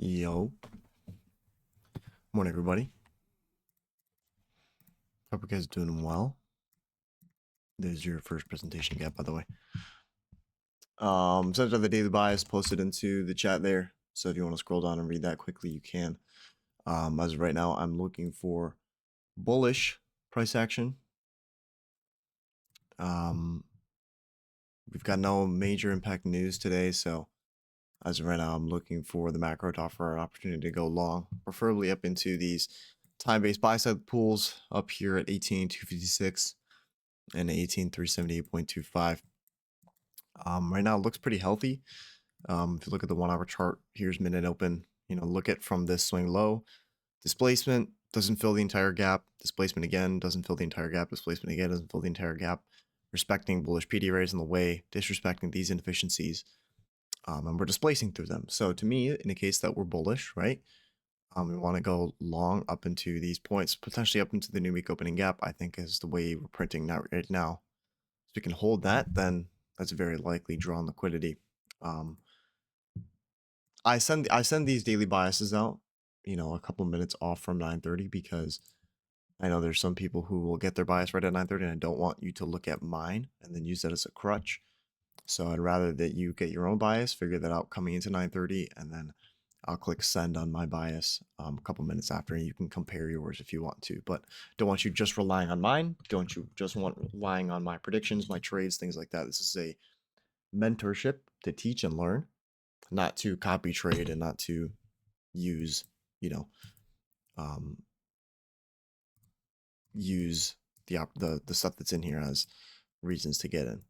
Yo, morning everybody. Hope you guys are doing well. There's your first presentation gap, by the way. Center of the daily bias posted into the chat there. So if you want to scroll down and read that quickly, you can. As of right now, I'm looking for bullish price action. We've got no major impact news today, so as of right now, I'm looking for the macro to offer an opportunity to go long, preferably up into these time-based buy-side pools up here at 18,256 and 18,378.25. Right now it looks pretty healthy. If you look at the 1 hour chart, here's minute open. Look at from this swing low. Displacement doesn't fill the entire gap. Displacement again doesn't fill the entire gap. Displacement again doesn't fill the entire gap. Respecting bullish PD rays in the way, disrespecting these inefficiencies, and we're displacing through them. So to me, it indicates that we're bullish, right? We want to go long up into these points, potentially up into the new week opening gap, I think is the way we're printing that right now. If we can hold that, then that's a very likely draw on liquidity. I send these daily biases out, a couple of minutes off from 9:30 because I know there's some people who will get their bias right at 9:30, and I don't want you to look at mine and then use that as a crutch. So I'd rather that you get your own bias, figure that out coming into 9:30, and then I'll click send on my bias a couple minutes after, and you can compare yours if you want to. But don't want you just relying on mine. Don't you just want relying on my predictions, my trades, things like that. This is a mentorship to teach and learn, not to copy trade and not to use, use the stuff that's in here as reasons to get in.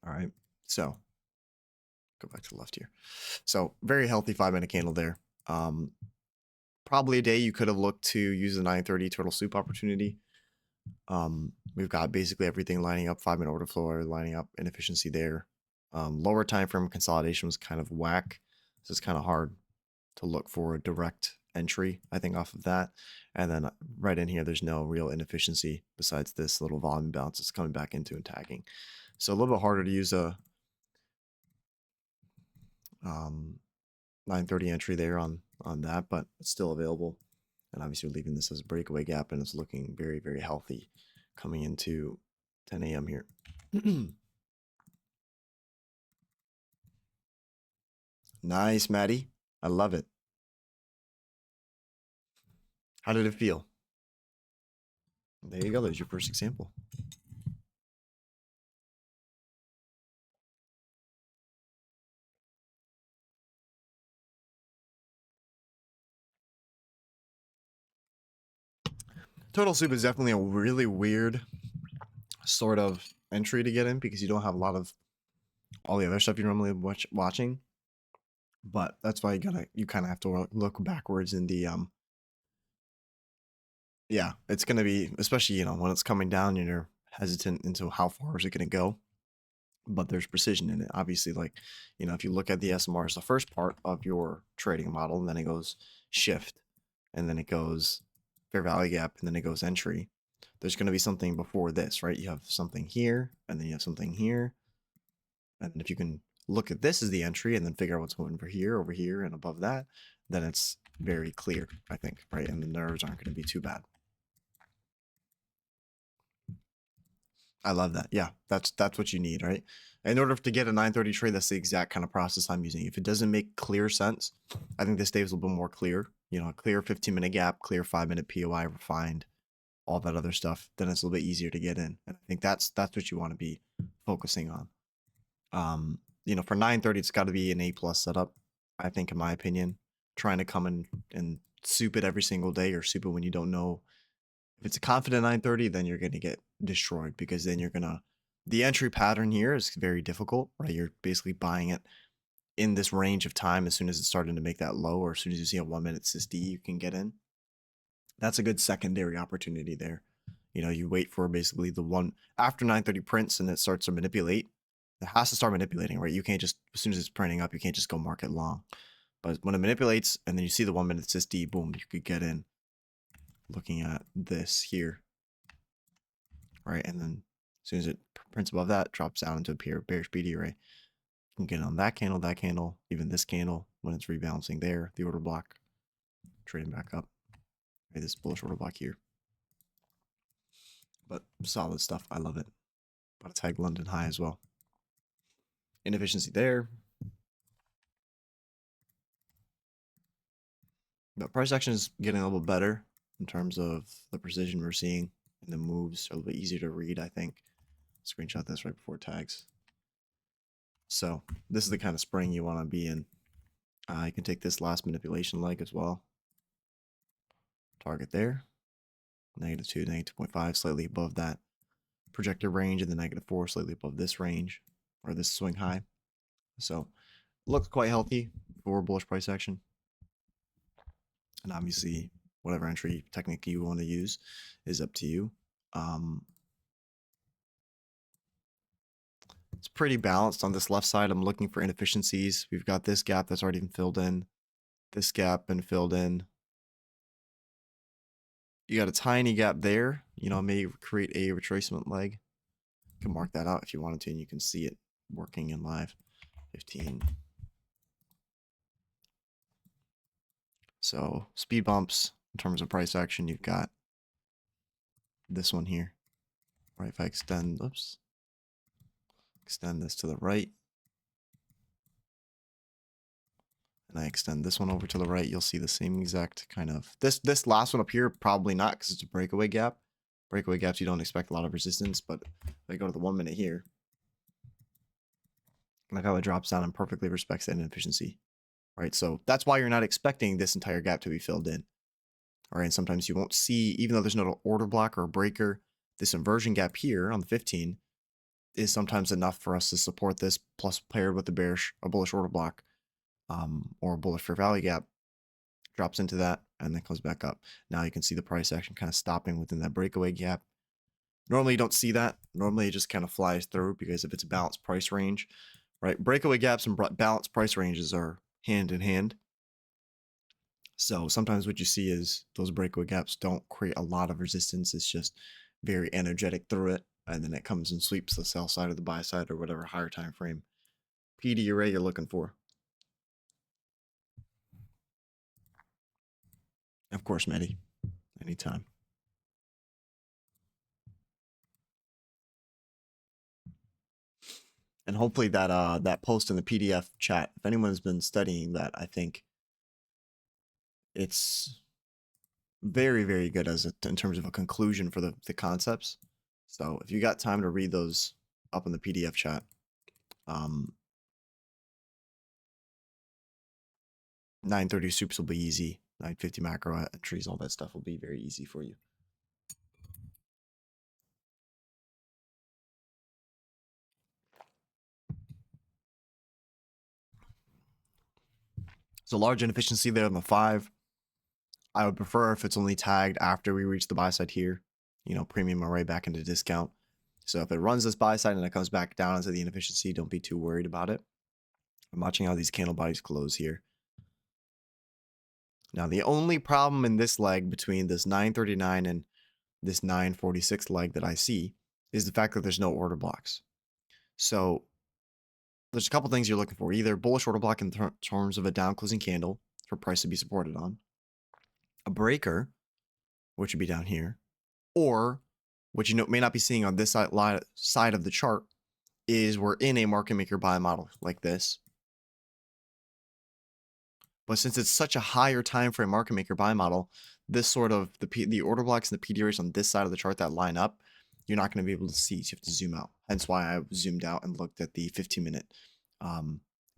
All right, so go back to the left here. So very healthy 5-minute candle there. Probably a day you could have looked to use the 9:30 turtle soup opportunity. We've got basically everything lining up. 5-minute order flow lining up, inefficiency there. Lower time frame consolidation was kind of whack, so it's kind of hard to look for a direct entry, I think, off of that. And then right in here, there's no real inefficiency besides this little volume bounce it's coming back into and tagging. So a little bit harder to use a 9:30 entry there on that, but it's still available. And obviously we're leaving this as a breakaway gap, and it's looking very, very healthy coming into 10 a.m. here. Nice, Maddie. I love it. How did it feel? There you go. There's your first example. Turtle soup is definitely a really weird sort of entry to get in because you don't have a lot of all the other stuff you normally watching. But that's why you kind of have to look backwards in the yeah, it's gonna be, especially when it's coming down and you're hesitant into how far is it gonna go. But there's precision in it. Obviously, like, if you look at the SMR as the first part of your trading model, and then it goes shift, and then it goes fair value gap, and then it goes entry. There's going to be something before this, right? You have something here, and then you have something here. And if you can look at this as the entry and then figure out what's going over here, and above that, then it's very clear, I think, right? And the nerves aren't going to be too bad. I love that. Yeah, that's what you need, right? In order to get a 9:30 trade, that's the exact kind of process I'm using. If it doesn't make clear sense, I think this day is a little bit more clear. Clear 15-minute gap, clear 5-minute POI, refined, all that other stuff. Then it's a little bit easier to get in. And I think that's what you want to be focusing on. For 9:30, it's got to be an A+ setup, I think, in my opinion. Trying to come in and soup it every single day, or soup it when you don't know. If it's a confident 9:30, then you're going to get destroyed, because then the entry pattern here is very difficult, right? You're basically buying it in this range of time. As soon as it's starting to make that low, or as soon as you see a 1-minute SysD, you can get in. That's a good secondary opportunity there. You wait for basically the one after 9:30 prints and it starts to manipulate. It has to start manipulating, right? You can't just, as soon as it's printing up, you can't just go market long. But when it manipulates and then you see the 1-minute SysD, boom, you could get in. Looking at this here, right? And then as soon as it prints above that, drops down into a bearish BD array. You can get on that candle, even this candle when it's rebalancing there, the order block, trading back up. Okay, this bullish order block here. But solid stuff. I love it. About to tag London high as well. Inefficiency there. But price action is getting a little better in terms of the precision we're seeing, and the moves are a little bit easier to read, I think. Screenshot this right before tags. So this is the kind of spring you want to be in. You can take this last manipulation leg as well. Target there. -2, -2.5, slightly above that projected range, and the -4 slightly above this range, or this swing high. So looks quite healthy for bullish price action. And obviously, whatever entry technique you want to use is up to you. It's pretty balanced on this left side. I'm looking for inefficiencies. We've got this gap that's already been filled in. This gap been filled in. You got a tiny gap there. You know, may create a retracement leg. You can mark that out if you wanted to, and you can see it working in live. 15. So speed bumps in terms of price action, you've got this one here. Right, if I extend, extend this to the right, and I extend this one over to the right, you'll see the same exact kind of, this last one up here, probably not, because it's a breakaway gap. Breakaway gaps, you don't expect a lot of resistance, but if I go to the 1 minute here, look how it drops down and perfectly respects that inefficiency, right? So that's why you're not expecting this entire gap to be filled in. All right, and sometimes you won't see, even though there's no order block or a breaker, this inversion gap here on the 15 is sometimes enough for us to support this, plus paired with the bullish order block, or a bullish fair value gap, drops into that and then comes back up. Now you can see the price action kind of stopping within that breakaway gap. Normally you don't see that. Normally it just kind of flies through, because if it's a balanced price range, right? Breakaway gaps and balanced price ranges are hand in hand. So sometimes what you see is those breakaway gaps don't create a lot of resistance. It's just very energetic through it, and then it comes and sweeps the sell side or the buy side or whatever higher time frame PD array you're looking for. Of course, Mehdi, anytime. And hopefully that that post in the PDF chat, if anyone's been studying that, I think it's very, very good as in terms of a conclusion for the concepts. So if you got time to read those up in the PDF chat, 930 soups will be easy. 950 macro entries, all that stuff will be very easy for you. So large inefficiency there on the 5. I would prefer if it's only tagged after we reach the buy side here, you know, premium array back into discount. So if it runs this buy side and it comes back down into the inefficiency, don't be too worried about it. I'm watching how these candle bodies close here. Now, the only problem in this leg between this 939 and this 946 leg that I see is the fact that there's no order blocks. So there's a couple things you're looking for. Either bullish order block in terms of a down closing candle for price to be supported on, a breaker, which would be down here, or what you may not be seeing on this side of the chart is we're in a market maker buy model like this. But since it's such a higher time frame market maker buy model, this sort of the order blocks and the PD rates on this side of the chart that line up, you're not going to be able to see. So you have to zoom out. Hence why I zoomed out and looked at the 15-minute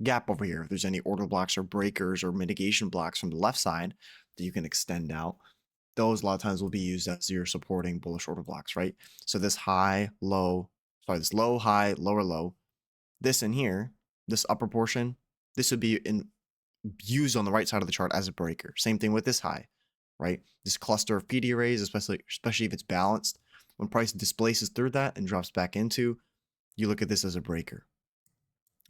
gap over here. If there's any order blocks or breakers or mitigation blocks from the left side that you can extend out, those a lot of times will be used as your supporting bullish order blocks, right? So this high, low, sorry, this low, high, lower, low, this in here, this upper portion, this would be used on the right side of the chart as a breaker. Same thing with this high, right? This cluster of PD arrays, especially if it's balanced, when price displaces through that and drops back into, you look at this as a breaker.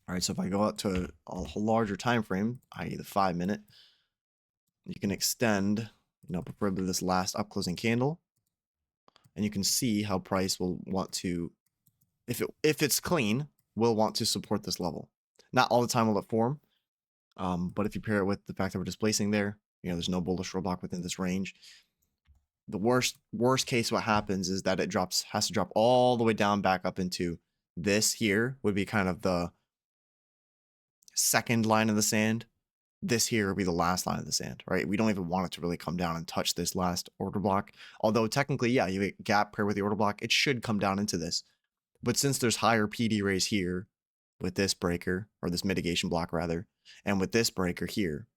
All right, so if I go out to a larger time frame, i.e. the 5-minute, you can extend, you know, preferably this last up closing candle, and you can see how price will want to, if it's clean, will want to support this level. Not all the time will it form. But if you pair it with the fact that we're displacing there, there's no bullish roadblock within this range. The worst case, what happens is that it has to drop all the way down back up into this here would be kind of the second line of the sand. This here would be the last line of the sand, right? We don't even want it to really come down and touch this last order block. Although technically, yeah, you get gap pair with the order block, it should come down into this. But since there's higher PD rays here with this breaker, or this mitigation block rather, and with this breaker here,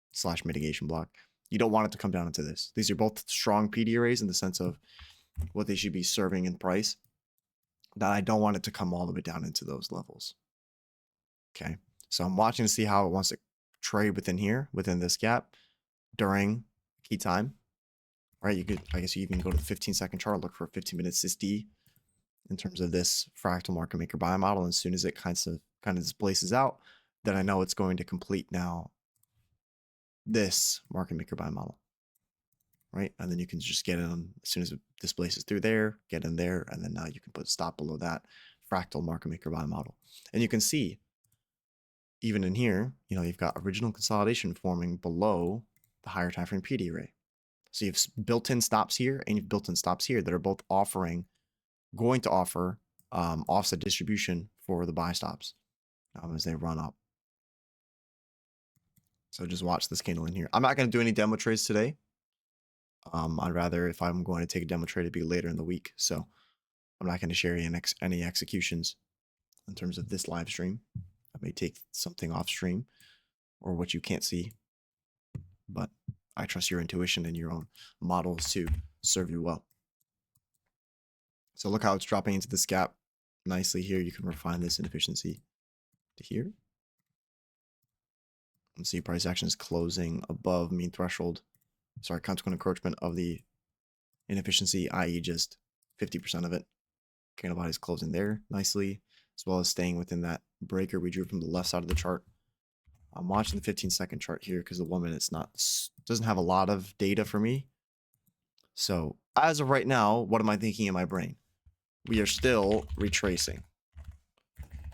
/ mitigation block, you don't want it to come down into this. These are both strong PD arrays in the sense of what they should be serving in price. That I don't want it to come all the way down into those levels. Okay, so I'm watching to see how it wants to trade within here, within this gap during key time. Right, I guess you can go to the 15-second chart, look for a 15-minute SysD in terms of this fractal market maker buy model. And as soon as it kind of displaces out, then I know it's going to complete now this market maker buy model, right? And then you can just get in as soon as it displaces through there, get in there, and then now you can put stop below that fractal market maker buy model. And you can see even in here, you've got original consolidation forming below the higher time frame PD array. So you've built-in stops here and you've built-in stops here that are both going to offer offset distribution for the buy stops as they run up. So just watch this candle in here. I'm not going to do any demo trades today. I'd rather, if I'm going to take a demo trade, it'd be later in the week. So I'm not going to share any executions in terms of this live stream. I may take something off stream or what you can't see, but I trust your intuition and your own models to serve you well. So look how it's dropping into this gap nicely here. You can refine this inefficiency to here. And see price action is closing above mean threshold. Sorry, consequent encroachment of the inefficiency, i.e. just 50% of it. Candle body is closing there nicely, as well as staying within that breaker we drew from the left side of the chart. I'm watching the 15-second chart here because the 1 minute doesn't have a lot of data for me. So as of right now, what am I thinking in my brain? We are still retracing.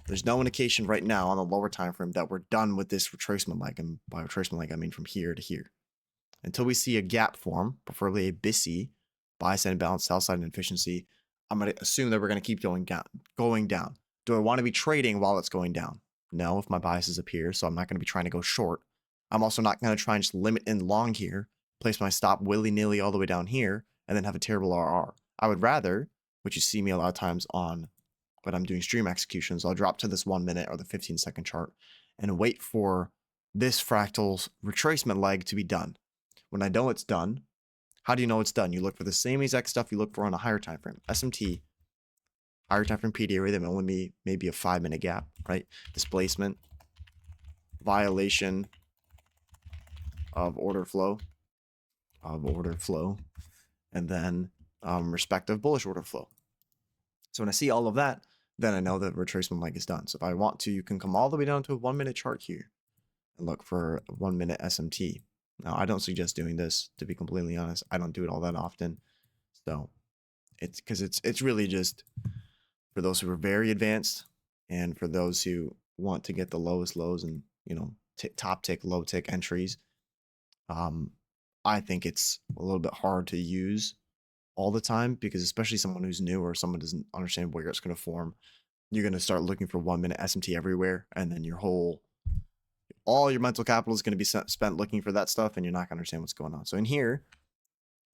There's no indication right now on the lower time frame that we're done with this retracement leg. And by retracement leg, I mean from here to here. Until we see a gap form, preferably a bisi, buy side and balance, sell side inefficiency, I'm going to assume that we're going to keep going down. Do I want to be trading while it's going down? No, if my biases appear, so I'm not going to be trying to go short. I'm also not going to try and just limit in long here, place my stop willy-nilly all the way down here, and then have a terrible RR. I would rather, which you see me a lot of times on when I'm doing stream executions, I'll drop to this 1 minute or the 15-second chart and wait for this fractal's retracement leg to be done. When I know it's done, how do you know it's done? You look for the same exact stuff you look for on a higher time frame. SMT, higher time frame PD array, that may only be maybe a 5-minute gap, right? Displacement, violation of order flow, and then respective bullish order flow. So when I see all of that, then I know that retracement leg is done. So if I want to, you can come all the way down to a 1 minute chart here and look for 1 minute SMT. Now, I don't suggest doing this, to be completely honest. I don't do it all that often. So it's because it's really just for those who are very advanced and for those who want to get the lowest lows and, top tick, low tick entries. I think it's a little bit hard to use all the time because especially someone who's new or someone doesn't understand where it's going to form, you're going to start looking for 1 minute SMT everywhere. And then all your mental capital is going to be spent looking for that stuff and you're not going to understand what's going on. So in here,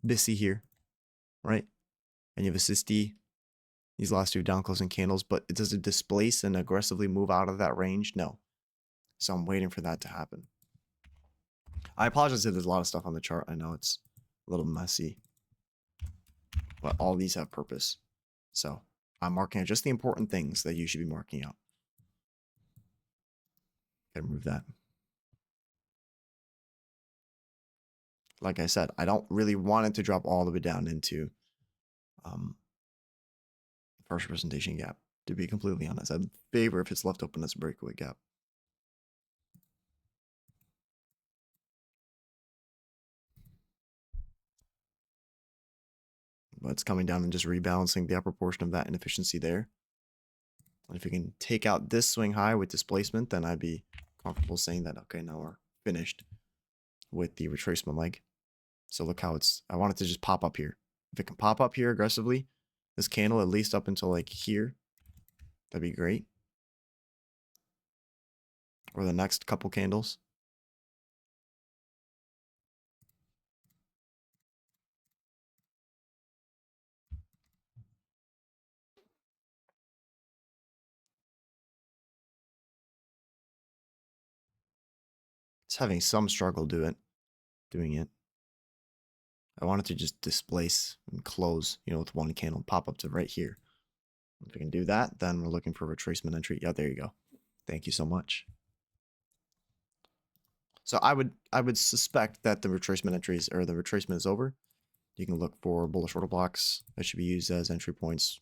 bisi here, right? And you have a SysD, these last two down closing candles, but does it displace and aggressively move out of that range? No. So I'm waiting for that to happen. I apologize if there's a lot of stuff on the chart. I know it's a little messy, but all these have purpose. So I'm marking out just the important things that you should be marking out. Gotta remove that. Like I said, I don't really want it to drop all the way down into first representation gap, to be completely honest. I'd favor if it's left open as a breakaway gap. But it's coming down and just rebalancing the upper portion of that inefficiency there. And if we can take out this swing high with displacement, then I'd be comfortable saying that, okay, now we're finished with the retracement leg. So look how I want it to just pop up here. If it can pop up here aggressively, this candle at least up until like here, that'd be great. Or the next couple candles. It's having some struggle doing it. I want it to just displace and close, with one candle, pop up to right here. If we can do that, then we're looking for retracement entry. Yeah, there you go. Thank you so much. So I would suspect that the retracement entries or the retracement is over. You can look for bullish order blocks that should be used as entry points,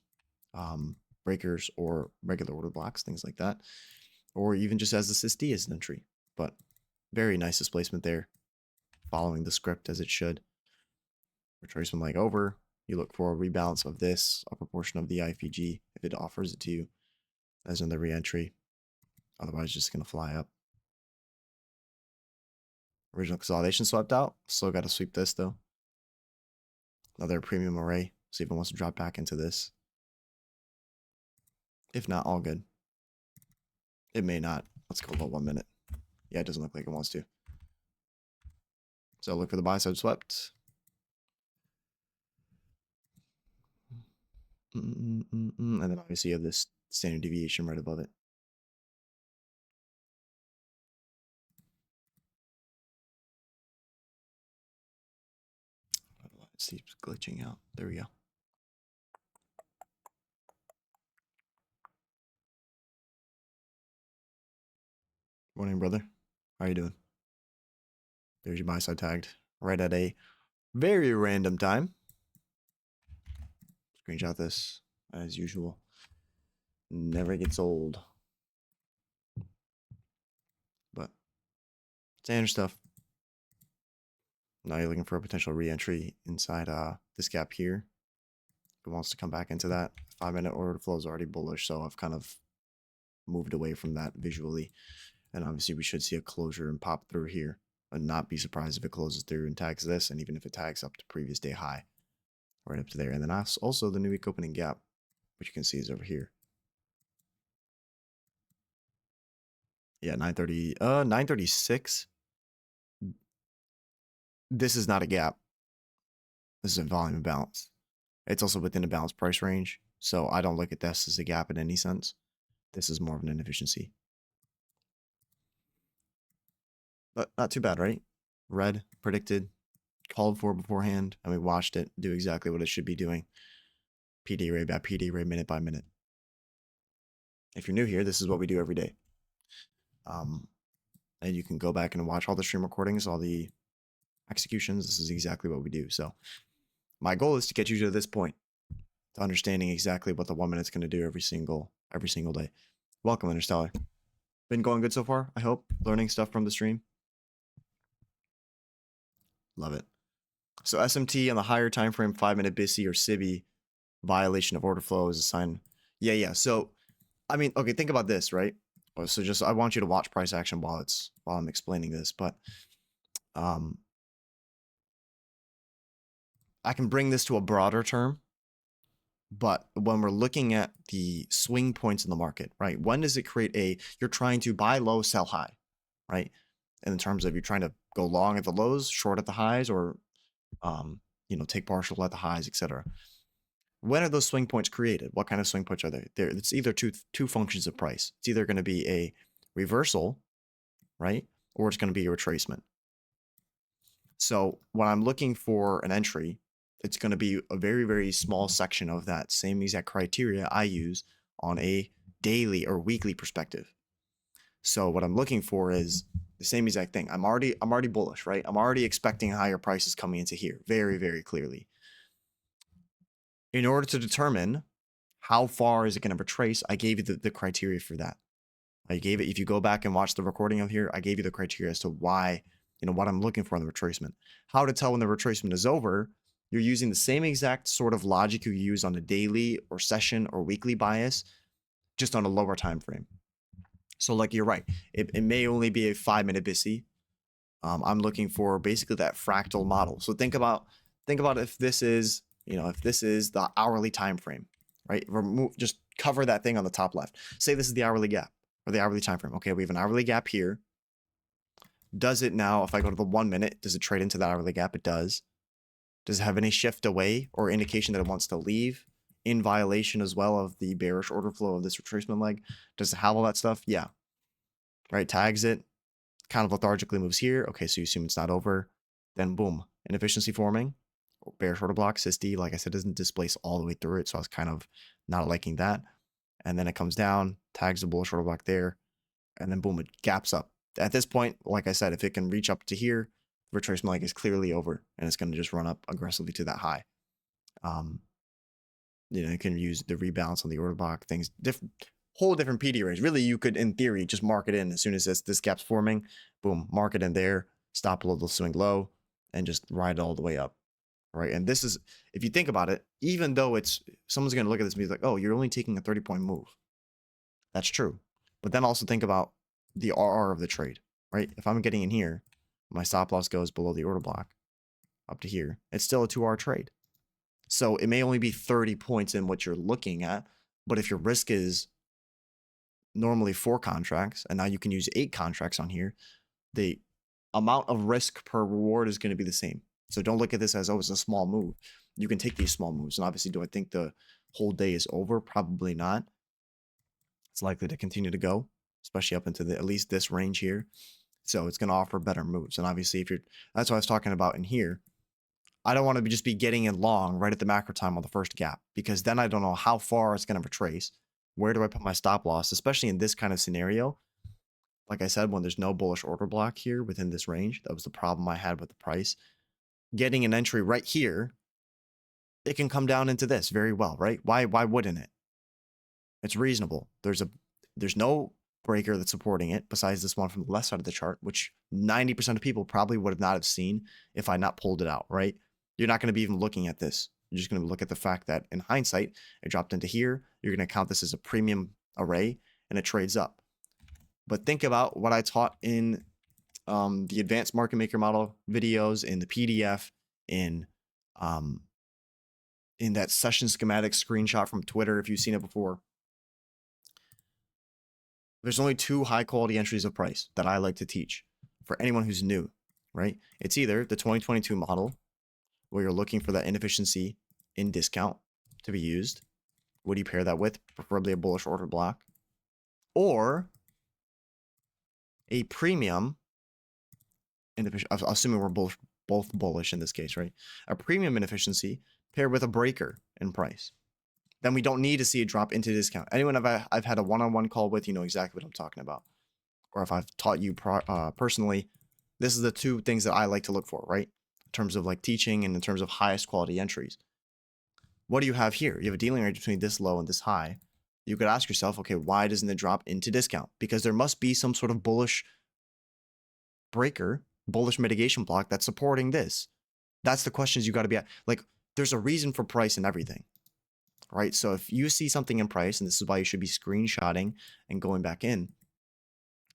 breakers or regular order blocks, things like that, or even just as the SysD as an entry. But very nice displacement there, following the script as it should. Retracement leg over. You look for a rebalance of this upper portion of the IFEG if it offers it to you, as in the re-entry. Otherwise, it's just going to fly up. Original consolidation swept out. Still got to sweep this though. Another premium array. See if it wants to drop back into this. If not, all good. It may not. Let's go about 1 minute. Yeah, it doesn't look like it wants to. So look for the buy side swept. And then obviously you have this standard deviation right above it. Let's see, it's glitching out. There we go. Morning, brother. How you doing? There's your buy side tagged right at a very random time. Screenshot this as usual. Never gets old. But standard stuff. Now you're looking for a potential re-entry inside this gap here. If it wants to come back into that. 5-minute order flow is already bullish, so I've kind of moved away from that visually. And obviously we should see a closure and pop through here. And not be surprised if it closes through and tags this, and even if it tags up to previous day high. Right up to there. And then also the new week opening gap, which you can see is over here. Yeah, 930, 936. This is not a gap. This is a volume imbalance. It's also within a balanced price range. So I don't look at this as a gap in any sense. This is more of an inefficiency. But not too bad, right? Red, predicted, called for beforehand, and we watched it do exactly what it should be doing. PD array by PD array, minute by minute. If you're new here, this is what we do every day. And you can go back and watch all the stream recordings, all the executions. This is exactly what we do. So my goal is to get you to this point, to understanding exactly what the 1 minute's going to do every single day. Welcome, Interstellar. Been going good so far, I hope. Learning stuff from the stream. Love it. So SMT on the higher time frame, 5-minute bisi or sibi, violation of order flow is a sign. Yeah. So, I mean, okay, think about this, right? So just, I want you to watch price action while I'm explaining this, but I can bring this to a broader term. But when we're looking at the swing points in the market, right? When does it create you're trying to buy low, sell high, right? And in terms of you're trying to go long at the lows, short at the highs, or, take partial at the highs, etc. When are those swing points created? What kind of swing points are they? It's either two functions of price. It's either going to be a reversal, right? Or it's going to be a retracement. So when I'm looking for an entry, it's going to be a very, very small section of that same exact criteria I use on a daily or weekly perspective. So what I'm looking for is the same exact thing. I'm already bullish, right? I'm already expecting higher prices coming into here very, very clearly. In order to determine how far is it going to retrace, I gave you the criteria for that. I gave it, if you go back and watch the recording of here, I gave you the criteria as to why, what I'm looking for in the retracement. How to tell when the retracement is over. You're using the same exact sort of logic you use on a daily or session or weekly bias just on a lower time frame. So like you're right, it may only be a 5-minute bisi. I'm looking for basically that fractal model. So think about if this is, if this is the hourly time frame, right? Just cover that thing on the top left. Say this is the hourly gap or the hourly time frame. Okay, we have an hourly gap here. Does it now, if I go to the 1 minute, does it trade into that hourly gap? It does. Does it have any shift away or indication that it wants to leave in violation as well of the bearish order flow of this retracement leg? Does it have all that stuff? Yeah. Right, tags it, kind of lethargically moves here. Okay, so you assume it's not over. Then boom, inefficiency forming. Bearish order block, SysD, like I said, doesn't displace all the way through it, so I was kind of not liking that. And then it comes down, tags the bullish order block there, and then boom, it gaps up. At this point, like I said, if it can reach up to here, retracement leg is clearly over, and it's going to just run up aggressively to that high. You can use the rebalance on the order block, things, whole different PD range. Really, you could, in theory, just mark it in as soon as this gap's forming. Boom, mark it in there, stop below the swing low, and just ride it all the way up. Right, and this is, if you think about it, even though someone's going to look at this and be like, oh, you're only taking a 30-point move. That's true. But then also think about the RR of the trade, right? If I'm getting in here, my stop loss goes below the order block up to here. It's still a 2R trade. So it may only be 30 points in what you're looking at, but if your risk is normally 4 contracts, and now you can use 8 contracts on here, the amount of risk per reward is going to be the same. So don't look at this as, oh, it's a small move. You can take these small moves. And obviously, do I think the whole day is over? Probably not. It's likely to continue to go, especially up into at least this range here. So it's going to offer better moves. And obviously, that's what I was talking about in here. I don't want to just be getting in long right at the macro time on the first gap, because then I don't know how far it's going to retrace. Where do I put my stop loss, especially in this kind of scenario? Like I said, when there's no bullish order block here within this range, that was the problem I had with the price. Getting an entry right here, it can come down into this very well, right? Why wouldn't it? It's reasonable. There's no breaker that's supporting it besides this one from the left side of the chart, which 90% of people probably would not have seen if I not pulled it out, right? You're not going to be even looking at this. You're just going to look at the fact that in hindsight, it dropped into here. You're going to count this as a premium array and it trades up. But think about what I taught in the advanced market maker model videos, in the PDF, in that session schematic screenshot from Twitter, if you've seen it before. There's only 2 high quality entries of price that I like to teach for anyone who's new, right? It's either the 2022 model, where you're looking for that inefficiency in discount to be used. What do you pair that with? Preferably a bullish order block, or a premium inefficiency, assuming we're both bullish in this case, right? A premium inefficiency paired with a breaker in price. Then we don't need to see it drop into discount. Anyone I've had a one-on-one call with, you know exactly what I'm talking about. Or if I've taught you personally, this is the 2 things that I like to look for, right? In terms of like teaching and in terms of highest quality entries. What do you have here? You have a dealing range between this low and this high. You could ask yourself, okay, why doesn't it drop into discount? Because there must be some sort of bullish breaker, bullish mitigation block that's supporting this. That's the questions you got to be at. Like, there's a reason for price and everything, right? So if you see something in price, and this is why you should be screenshotting and going back in,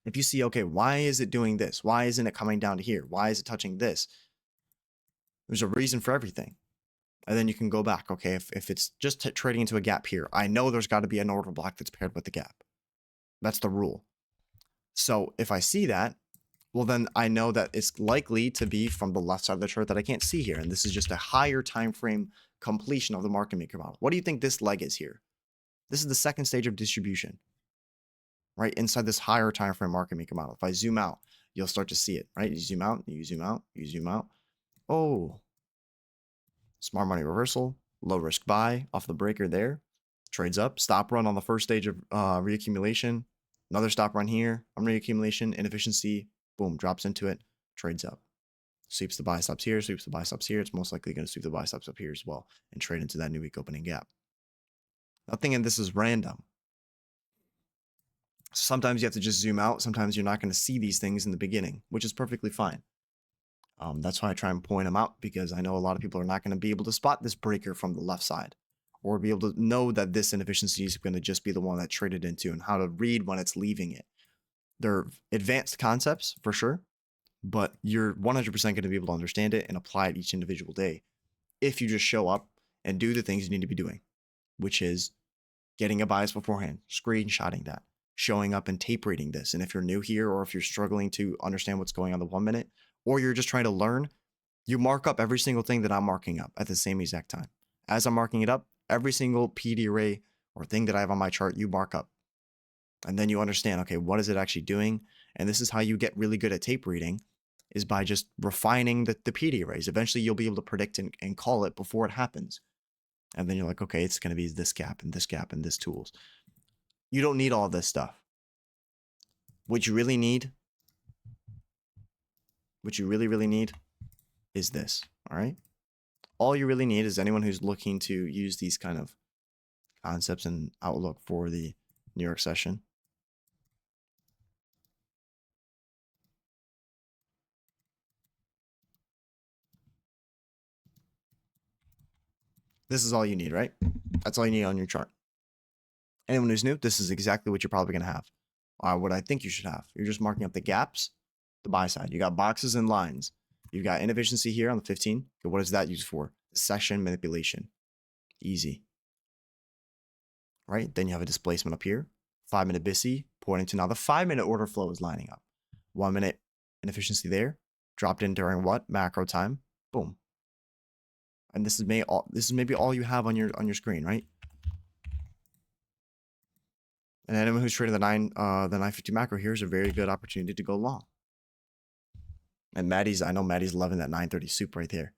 if you see, okay, why is it doing this? Why isn't it coming down to here? Why is it touching this? There's a reason for everything. And then you can go back, okay, if it's just trading into a gap here, I know there's got to be an order block that's paired with the gap. That's the rule. So if I see that, well, then I know that it's likely to be from the left side of the chart that I can't see here. And this is just a higher time frame completion of the market maker model. What do you think this leg is here? This is the second stage of distribution, right? Inside this higher time frame market maker model. If I zoom out, you'll start to see it, right? You zoom out, you zoom out, you zoom out. Oh, smart money reversal, low risk buy off the breaker there. Trades up, stop run on the first stage of reaccumulation. Another stop run here on reaccumulation, inefficiency, boom, drops into it, trades up. Sweeps the buy stops here, sweeps the buy stops here. It's most likely going to sweep the buy stops up here as well and trade into that new week opening gap. Nothing in this is random. Sometimes you have to just zoom out. Sometimes you're not going to see these things in the beginning, which is perfectly fine. That's why I try and point them out, because I know a lot of people are not going to be able to spot this breaker from the left side, or be able to know that this inefficiency is going to just be the one that traded into, and how to read when it's leaving it. They're advanced concepts for sure, but you're 100% going to be able to understand it and apply it each individual day if you just show up and do the things you need to be doing, which is getting a bias beforehand, screenshotting that, showing up and tape reading this. And if you're new here, or if you're struggling to understand what's going on the 1 minute, or you're just trying to learn, you mark up every single thing that I'm marking up at the same exact time. As I'm marking it up, every single PD array or thing that I have on my chart, you mark up. And then you understand, okay, what is it actually doing? And this is how you get really good at tape reading, is by just refining the PD arrays. Eventually, you'll be able to predict and call it before it happens. And then you're like, okay, it's going to be this gap and this gap and this tools. You don't need all this stuff. What you really need, what you really need is this, all right? All you really need is anyone who's looking to use these kind of concepts and outlook for the New York session. This is all you need, right? That's all you need on your chart. Anyone who's new, this is exactly what you're probably going to have. What I think you should have. You're just marking up the gaps, the buy side. You got boxes and lines. You've got inefficiency here on the 15. Okay, what is that used for? Session manipulation. Easy. Right? Then you have a displacement up here. 5-minute bisi, pointing to now the 5-minute order flow is lining up. 1 minute inefficiency there. Dropped in during what? Macro time. Boom. And this is maybe all you have on your screen, right? And anyone who's trading the 950 macro here is a very good opportunity to go long. And I know Maddie's loving that 930 soup right there.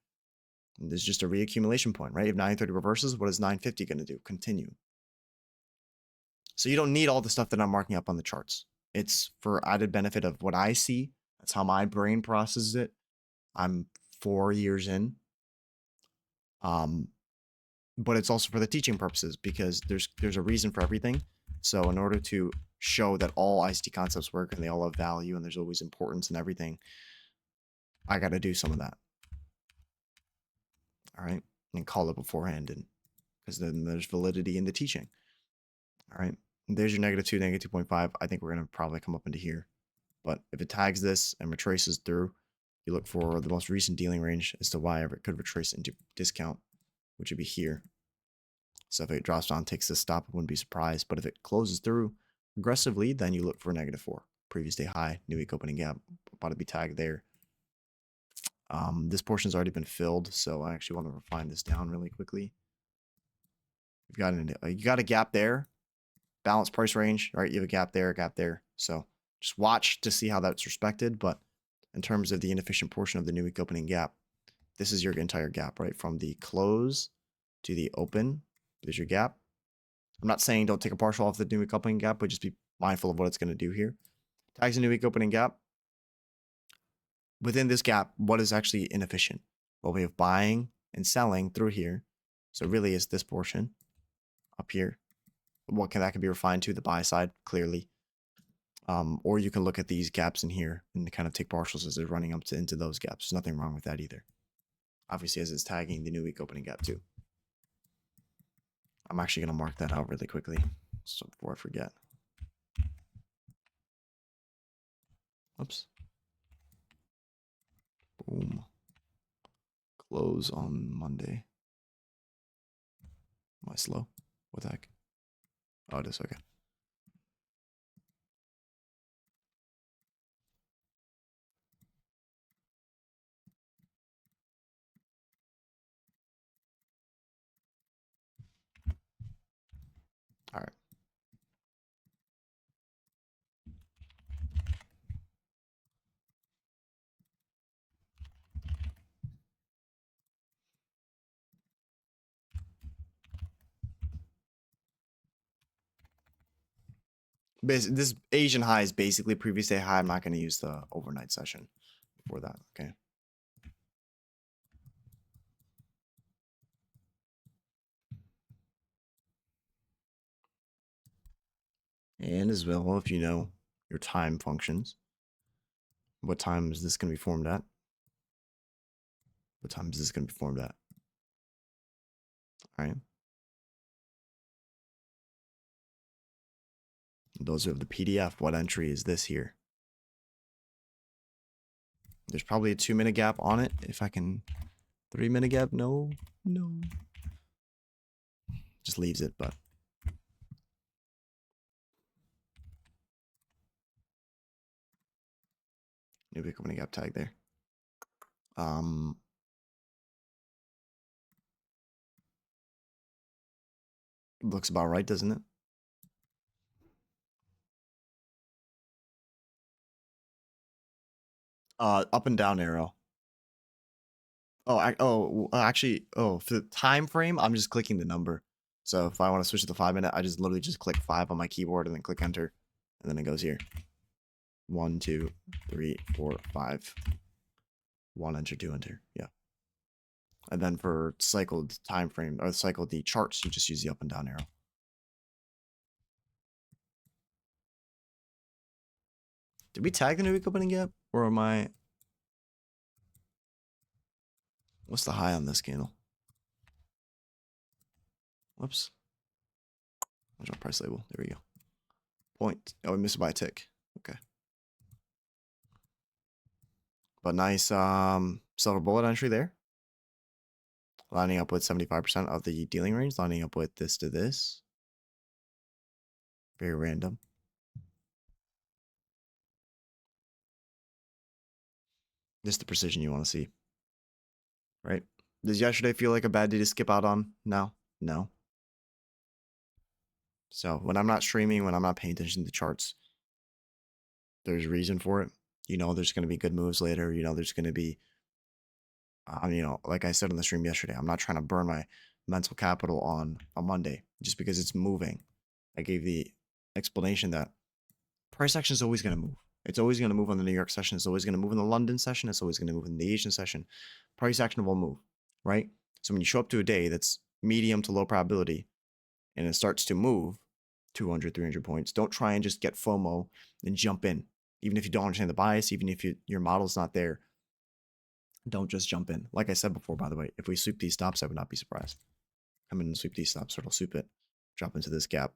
And there's just a reaccumulation point, right? If 930 reverses, what is 950 going to do? Continue. So you don't need all the stuff that I'm marking up on the charts. It's for added benefit of what I see. That's how my brain processes it. I'm 4 years in. But it's also for the teaching purposes, because there's a reason for everything. So in order to show that all ICT concepts work and they all have value and there's always importance and everything, I got to do some of that. All right. And call it beforehand, and because then there's validity in the teaching. All right. And there's your -2, -2.5. I think we're going to probably come up into here. But if it tags this and retraces through, you look for the most recent dealing range as to why it could retrace into discount, which would be here. So if it drops down, takes this stop, I wouldn't be surprised. But if it closes through aggressively, then you look for -4. Previous day high, new week opening gap, about to be tagged there. This portion's already been filled, so I actually want to refine this down really quickly. You got a gap there, balanced price range, right? You have a gap there. So just watch to see how that's respected. But in terms of the inefficient portion of the new week opening gap, this is your entire gap, right? From the close to the open, there's your gap. I'm not saying don't take a partial off the new week opening gap, but just be mindful of what it's going to do here. Tags a new week opening gap. Within this gap, what is actually inefficient? Well, we have buying and selling through here. So really it's this portion up here. That can be refined to the buy side, clearly. Or you can look at these gaps in here and kind of take partials as they're running up into those gaps. There's nothing wrong with that either. Obviously, as it's tagging the new week opening gap too. I'm actually going to mark that out really quickly, so before I forget. Oops. Boom. Close on Monday. Am I slow? What the heck? Oh, it is. Okay. All right. This Asian high is basically previous day high. I'm not going to use the overnight session for that. Okay. And as well, if you know your time functions, what time is this going to be formed at? What time is this going to be formed at? All right. Those are the PDF. What entry is this here? There's probably a 2-minute gap on it. If I can, 3-minute gap. No. Just leaves it, but. Maybe a gap tag there. Looks about right, doesn't it? Up and down arrow. Actually, for the time frame, I'm just clicking the number. So if I want to switch to the 5-minute, I just literally just click 5 on my keyboard and then click enter, and then it goes here. 1, 2, 3, 4, 5. 1 enter, 2 enter. Yeah. And then for cycled time frame or cycled the charts, you just use the up and down arrow. Did we tag the new week opening gap, or am I? What's the high on this candle? Whoops. Where's my price label? There we go. Point. Oh, we missed it by a tick. Okay. But nice silver bullet entry there. Lining up with 75% of the dealing range. Lining up with this to this. Very random. Just the precision you want to see. Right? Does yesterday feel like a bad day to skip out on? No. So when I'm not streaming, when I'm not paying attention to the charts, there's a reason for it. You know there's going to be good moves later. You know there's going to be, like I said on the stream yesterday, I'm not trying to burn my mental capital on a Monday just because it's moving. I gave the explanation that price action is always going to move. It's always going to move on the New York session. It's always going to move in the London session. It's always going to move in the Asian session. Price action will move, right? So when you show up to a day that's medium to low probability and it starts to move 200, 300 points, don't try and just get FOMO and jump in. Even if you don't understand the bias, even if your model's not there, don't just jump in. Like I said before, by the way, if we sweep these stops, I would not be surprised. Come in and sweep these stops, so it'll sweep it, drop into this gap,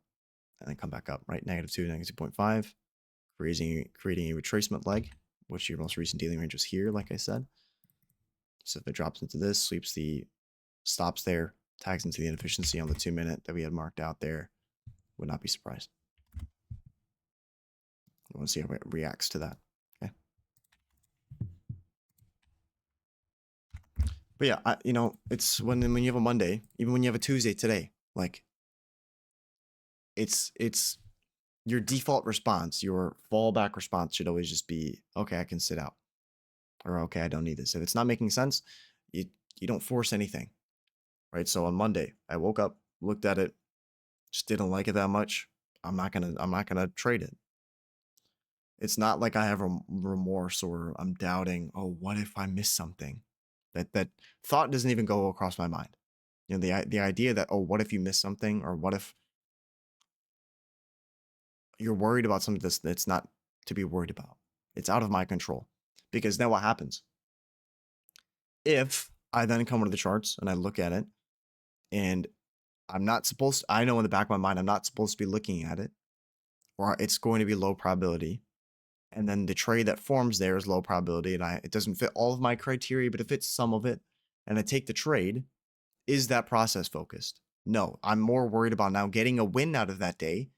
and then come back up, right? -2, -2.5, creating a retracement leg, which your most recent dealing range was here, like I said. So if it drops into this, sweeps the stops there, tags into the inefficiency on the 2-minute that we had marked out there, would not be surprised. I want to see how it reacts to that. Okay. But yeah, it's when you have a Monday, even when you have a Tuesday today, like it's your default response, your fallback response should always just be, okay, I can sit out, or okay, I don't need this. If it's not making sense, you don't force anything, right? So on Monday, I woke up, looked at it, just didn't like it that much. I'm not gonna trade it. It's not like I have remorse or I'm doubting, oh, what if I miss something? That thought doesn't even go across my mind. The idea that, oh, what if you miss something, or what if you're worried about something that's not to be worried about. It's out of my control. Because then what happens? If I then come to the charts and I look at it, and I know in the back of my mind, I'm not supposed to be looking at it, or it's going to be low probability. And then the trade that forms there is low probability, and it doesn't fit all of my criteria, but it fits some of it, and I take the trade. Is that process focused? No, I'm more worried about now getting a win out of that day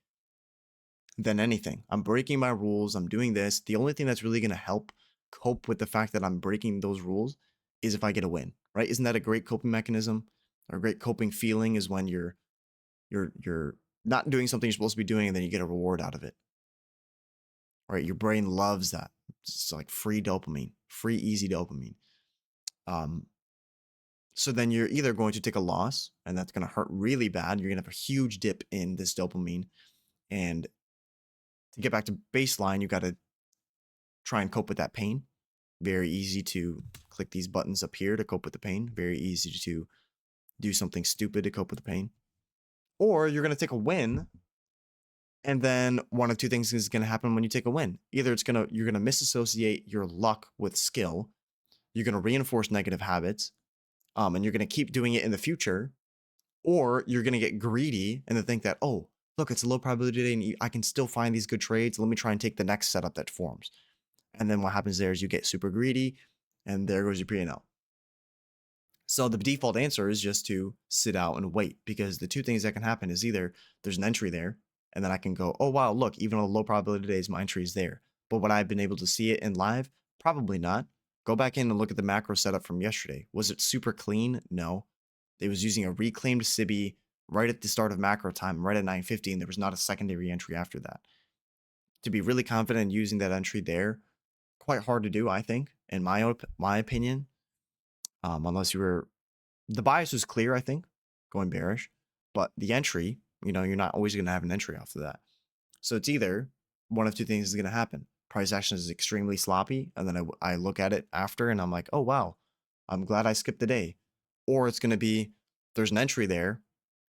than anything. I'm breaking my rules. I'm doing this. The only thing that's really going to help cope with the fact that I'm breaking those rules is if I get a win, right? Isn't that a great coping mechanism? Or a great coping feeling is when you're not doing something you're supposed to be doing and then you get a reward out of it, right? Your brain loves that. It's like free dopamine, free easy dopamine. So then you're either going to take a loss, and that's going to hurt really bad. You're going to have a huge dip in this dopamine, and to get back to baseline, you got to try and cope with that pain. Very easy to click these buttons up here to cope with the pain. Very easy to do something stupid to cope with the pain. Or you're going to take a win, and then one of two things is going to happen when you take a win. Either you're going to misassociate your luck with skill. You're going to reinforce negative habits, and you're going to keep doing it in the future. Or you're going to get greedy and then think that, oh, look, it's a low probability day and I can still find these good trades. Let me try and take the next setup that forms. And then what happens there is you get super greedy and there goes your P&L. So the default answer is just to sit out and wait, because the two things that can happen is either there's an entry there and then I can go, oh, wow, look, even on low probability days, my entry is there. But would I have been able to see it in live? Probably not. Go back in and look at the macro setup from yesterday. Was it super clean? No. It was using a reclaimed sibi right at the start of macro time, right at 9:50, and there was not a secondary entry after that. To be really confident in using that entry there, quite hard to do, I think, in my opinion. Unless you were, the bias was clear, I think, going bearish, but the entry, you're not always going to have an entry off of that. So it's either one of two things is going to happen. Price action is extremely sloppy, and then I look at it after and I'm like, oh, wow, I'm glad I skipped the day. Or it's going to be, there's an entry there,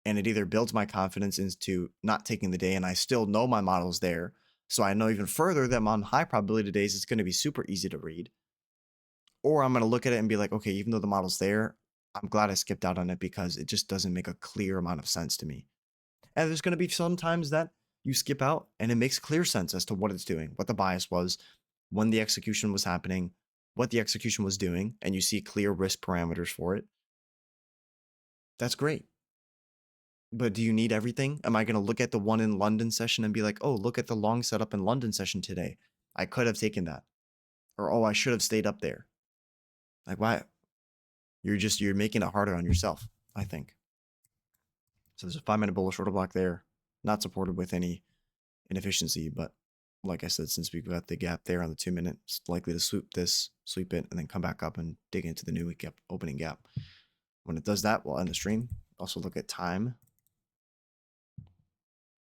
and it either builds my confidence into not taking the day, and I still know my model's there. So I know even further that on high probability days, it's going to be super easy to read. Or I'm going to look at it and be like, okay, even though the model's there, I'm glad I skipped out on it because it just doesn't make a clear amount of sense to me. And there's going to be some times that you skip out and it makes clear sense as to what it's doing, what the bias was, when the execution was happening, what the execution was doing, and you see clear risk parameters for it. That's great. But do you need everything? Am I going to look at the one in London session and be like, oh, look at the long setup in London session today. I could have taken that. Or, oh, I should have stayed up there. Like, why? You're making it harder on yourself, I think. So there's a 5-minute bullish order block there, not supported with any inefficiency, but like I said, since we've got the gap there on the 2-minute, it's likely to sweep it, and then come back up and dig into the new opening gap. When it does that, we'll end the stream. Also look at time.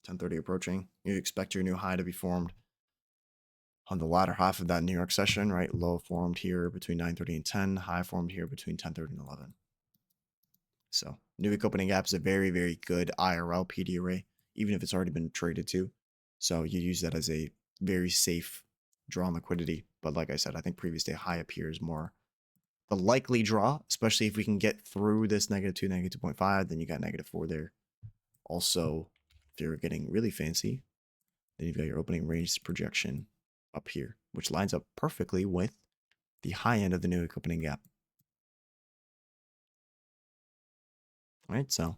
10:30 approaching. You expect your new high to be formed on the latter half of that New York session, right? Low formed here between 9:30 and 10, high formed here between 10:30 and 11. So new week opening gap is a very, very good IRL PD array, even if it's already been traded to. So you use that as a very safe draw on liquidity. But like I said, I think previous day high appears more the likely draw, especially if we can get through this -2, -2.5, then you got -4 there. Also, if you're getting really fancy, then you've got your opening range projection up here, which lines up perfectly with the high end of the new week opening gap. All right, so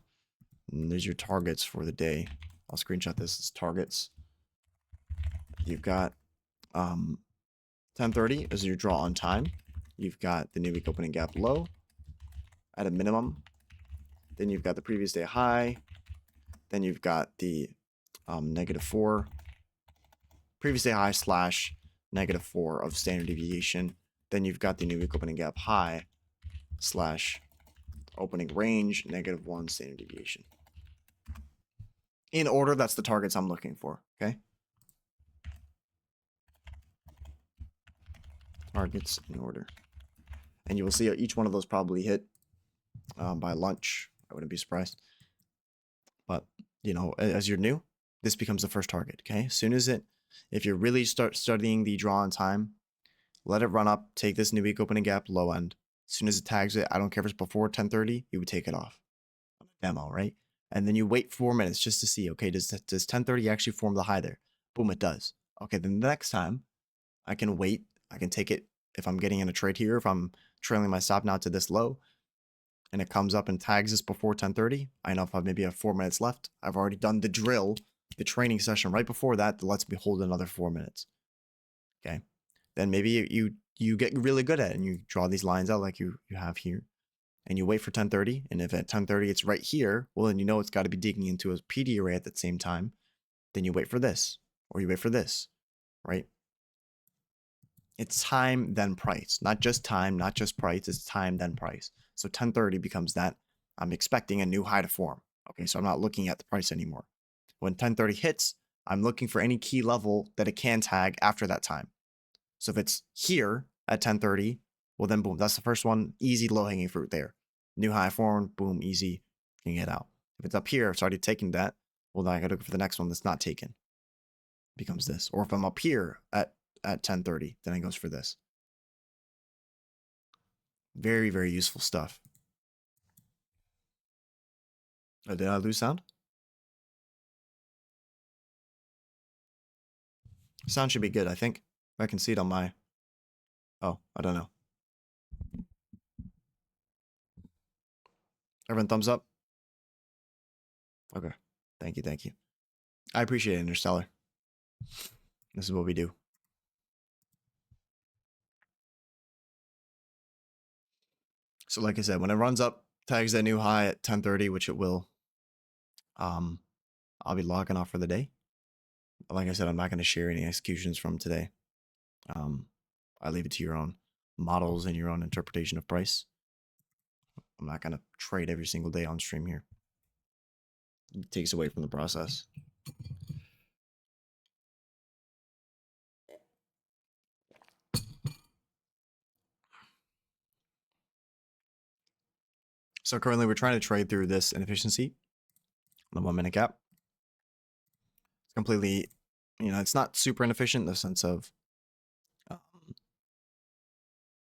there's your targets for the day. I'll screenshot this as targets. You've got 10:30 as your draw on time. You've got the new week opening gap low at a minimum. Then you've got the previous day high. Then you've got the -4. Previous day high slash -4 of standard deviation. Then you've got the new week opening gap high slash opening range -1 standard deviation. In order, that's the targets I'm looking for, okay? Targets in order. And you will see each one of those probably hit by lunch. I wouldn't be surprised. But, as you're new, this becomes the first target, okay? As soon as if you really start studying the draw on time, let it run up, take this new week opening gap low end. As soon as it tags it, I don't care if it's before 10:30, you would take it off. Demo, right? And then you wait 4 minutes just to see, okay, does 10:30 actually form the high there? Boom, it does. Okay, then the next time I can wait, I can take it if I'm getting in a trade here, if I'm trailing my stop now to this low, and it comes up and tags this before 10:30, I know if I maybe have 4 minutes left. I've already done the drill, the training session right before that lets me hold another 4 minutes. Okay, then maybe you get really good at it and you draw these lines out like you have here, and you wait for 10:30. And if at 10:30 it's right here, well, then it's got to be digging into a PD array at the same time. Then you wait for this, or you wait for this, right? It's time, then price. Not just time, not just price. It's time, then price. So 10:30 becomes that. I'm expecting a new high to form. Okay, so I'm not looking at the price anymore. When 10:30 hits, I'm looking for any key level that it can tag after that time. So if it's here at 10:30, well then boom, that's the first one. Easy low-hanging fruit there. New high formed, boom, easy, can get out. If it's up here, it's already taken that, well then I gotta look for the next one that's not taken. Becomes this. Or if I'm up here at 10:30, then it goes for this. Very, very useful stuff. Did I lose sound? Sound should be good, I think. I can see it on my... Oh, I don't know. Everyone thumbs up? Okay. Thank you, thank you. I appreciate it, Interstellar. This is what we do. So like I said, when it runs up, tags that new high at 10:30, which it will, I'll be logging off for the day. Like I said, I'm not going to share any executions from today. I leave it to your own models and your own interpretation of price. I'm not going to trade every single day on stream here. It takes away from the process. So currently we're trying to trade through this inefficiency, the 1 minute gap. It's completely, it's not super inefficient in the sense of,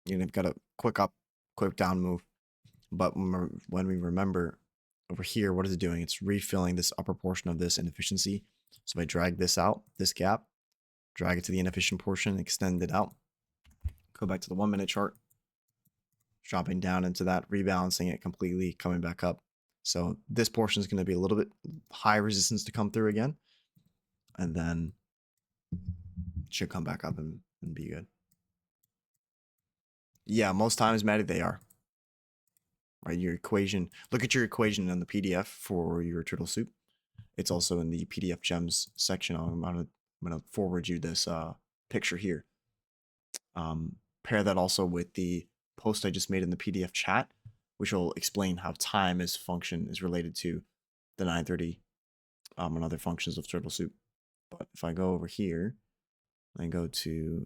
you've got a quick up, quick down move. But when we remember over here, what is it doing? It's refilling this upper portion of this inefficiency. So if I drag this out, this gap, drag it to the inefficient portion, extend it out, go back to the 1 minute chart, dropping down into that, rebalancing it completely, coming back up. So this portion is going to be a little bit high resistance to come through again. And then it should come back up and be good. Yeah, most times, Maddie, they are. Right, your equation, look at your equation in the PDF for your turtle soup. It's also in the PDF gems section. I'm gonna forward you this picture here. Pair that also with the post I just made in the PDF chat, which will explain how time is related to the 930 and other functions of turtle soup. But if I go over here and go to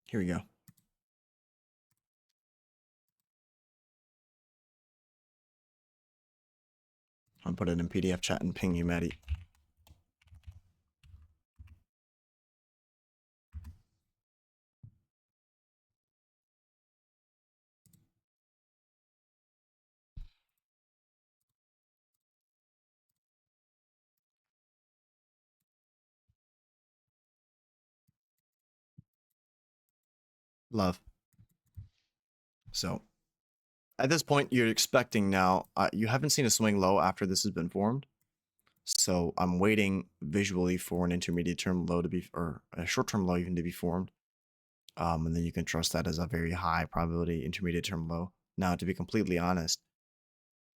here we go. I'll put it in PDF chat and ping you, Maddie. Love. So at this point, you're expecting now, you haven't seen a swing low after this has been formed. So I'm waiting visually for an intermediate term low to be, or a short term low even to be formed. And then you can trust that as a very high probability intermediate term low. Now, to be completely honest,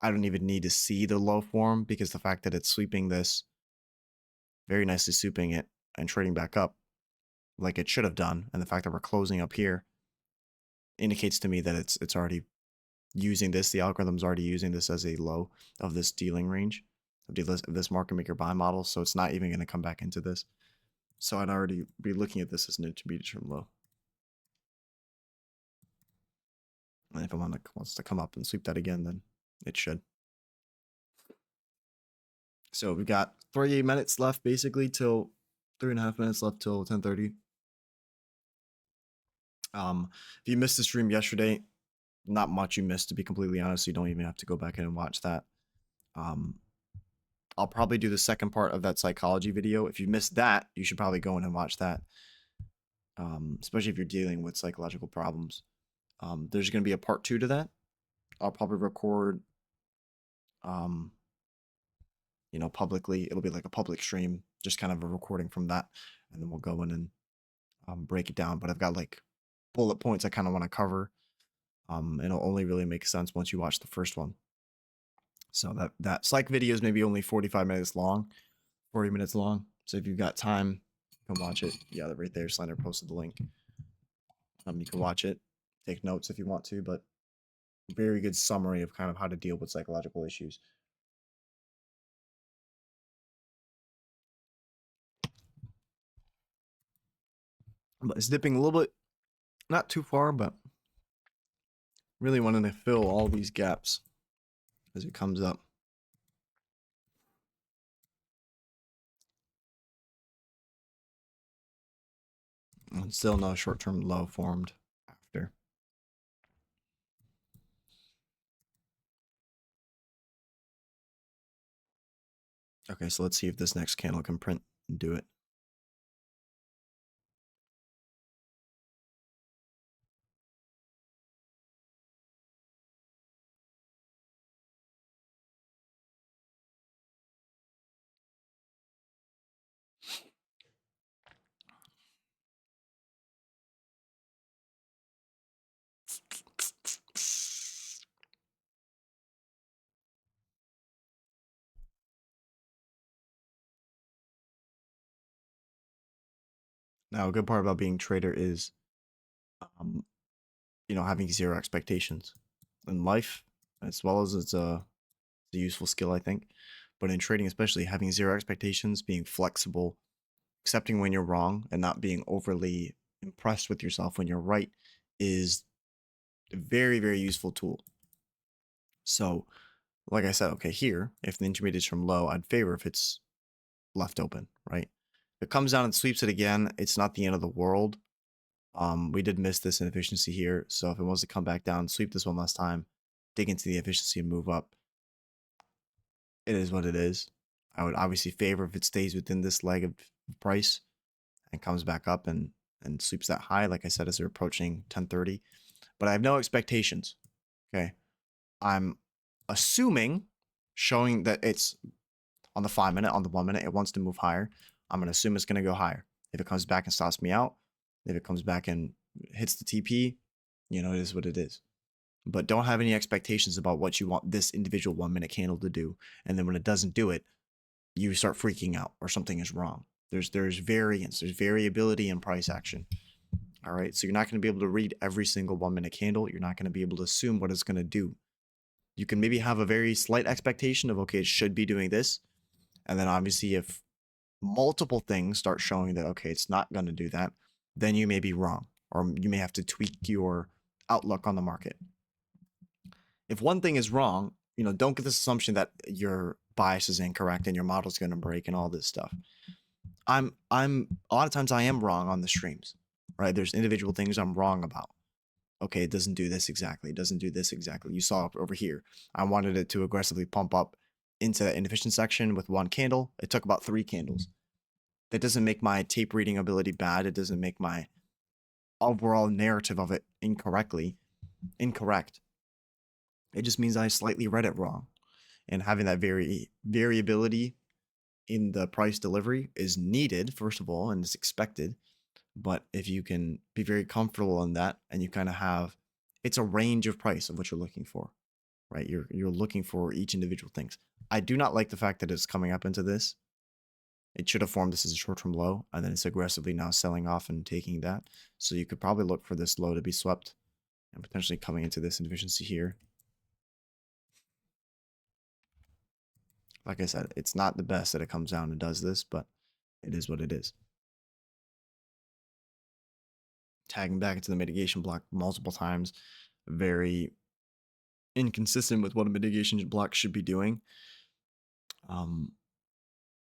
I don't even need to see the low form because the fact that it's sweeping this, very nicely sweeping it and trading back up like it should have done, and the fact that we're closing up here indicates to me that it's already using this, the algorithm's already using this as a low of this dealing range, of this market maker buy model, so it's not even going to come back into this. So I'd already be looking at this as an intermediate term low. And if it wants to come up and sweep that again, then it should. So we've got 38 minutes left, basically, till 3.5 minutes left till 10:30. If you missed the stream yesterday, not much you missed, to be completely honest. So you don't even have to go back in and watch that. I'll probably do the second part of that psychology video. If you missed that, you should probably go in and watch that. Especially if you're dealing with psychological problems. There's going to be a part 2 to that. I'll probably record, publicly. It'll be like a public stream, just kind of a recording from that. And then we'll go in and break it down. But I've got like bullet points I kind of want to cover. It'll only really make sense once you watch the first one. So that psych video is maybe only 45 minutes long, 40 minutes long. So if you've got time, you can watch it. Yeah, right there, Slender posted the link. You can watch it, take notes if you want to, but very good summary of kind of how to deal with psychological issues. But it's dipping a little bit, not too far, but really wanting to fill all these gaps as it comes up. And still no short-term low formed after. Okay, so let's see if this next candle can print and do it. Now, a good part about being a trader is, um, having zero expectations in life, as well as it's a useful skill, I think. But in trading, especially, having zero expectations, being flexible, accepting when you're wrong, and not being overly impressed with yourself when you're right is a very, very useful tool. So, like I said, okay, here, if the intermediate is from low, I'd favor if it's left open, right? If it comes down and sweeps it again, it's not the end of the world. We did miss this inefficiency here, so if it wants to come back down, sweep this one last time, dig into the efficiency and move up, it is what it is. I would obviously favor if it stays within this leg of price and comes back up and sweeps that high, like I said, as we're approaching 1030. But I have no expectations. Okay. I'm assuming, showing that it's on the 5 minute, on the 1 minute, it wants to move higher. I'm going to assume it's going to go higher. If it comes back and stops me out, if it comes back and hits the TP, it is what it is. But don't have any expectations about what you want this individual 1 minute candle to do. And then when it doesn't do it, you start freaking out or something is wrong. There's variance, there's variability in price action. All right. So you're not going to be able to read every single 1 minute candle. You're not going to be able to assume what it's going to do. You can maybe have a very slight expectation of, okay, it should be doing this. And then obviously if multiple things start showing that, okay, it's not going to do that, then you may be wrong, or you may have to tweak your outlook on the market. If one thing is wrong, don't get this assumption that your bias is incorrect and your model is going to break and all this stuff. I'm a lot of times I am wrong on the streams, right? There's individual things I'm wrong about. Okay, it doesn't do this exactly. It doesn't do this exactly. You saw it over here. I wanted it to aggressively pump up into the inefficient section with one candle. It took about 3 candles. That doesn't make my tape reading ability bad. It doesn't make my overall narrative of it incorrect. It just means I slightly read it wrong. And having that variability in the price delivery is needed, first of all, and it's expected. But if you can be very comfortable in that, and you kind of have, it's a range of price of what you're looking for, right? You're looking for each individual things. I do not like the fact that it's coming up into this. It should have formed this as a short-term low, and then it's aggressively now selling off and taking that. So you could probably look for this low to be swept and potentially coming into this inefficiency here. Like I said, it's not the best that it comes down and does this, but it is what it is. Tagging back into the mitigation block multiple times, very inconsistent with what a mitigation block should be doing.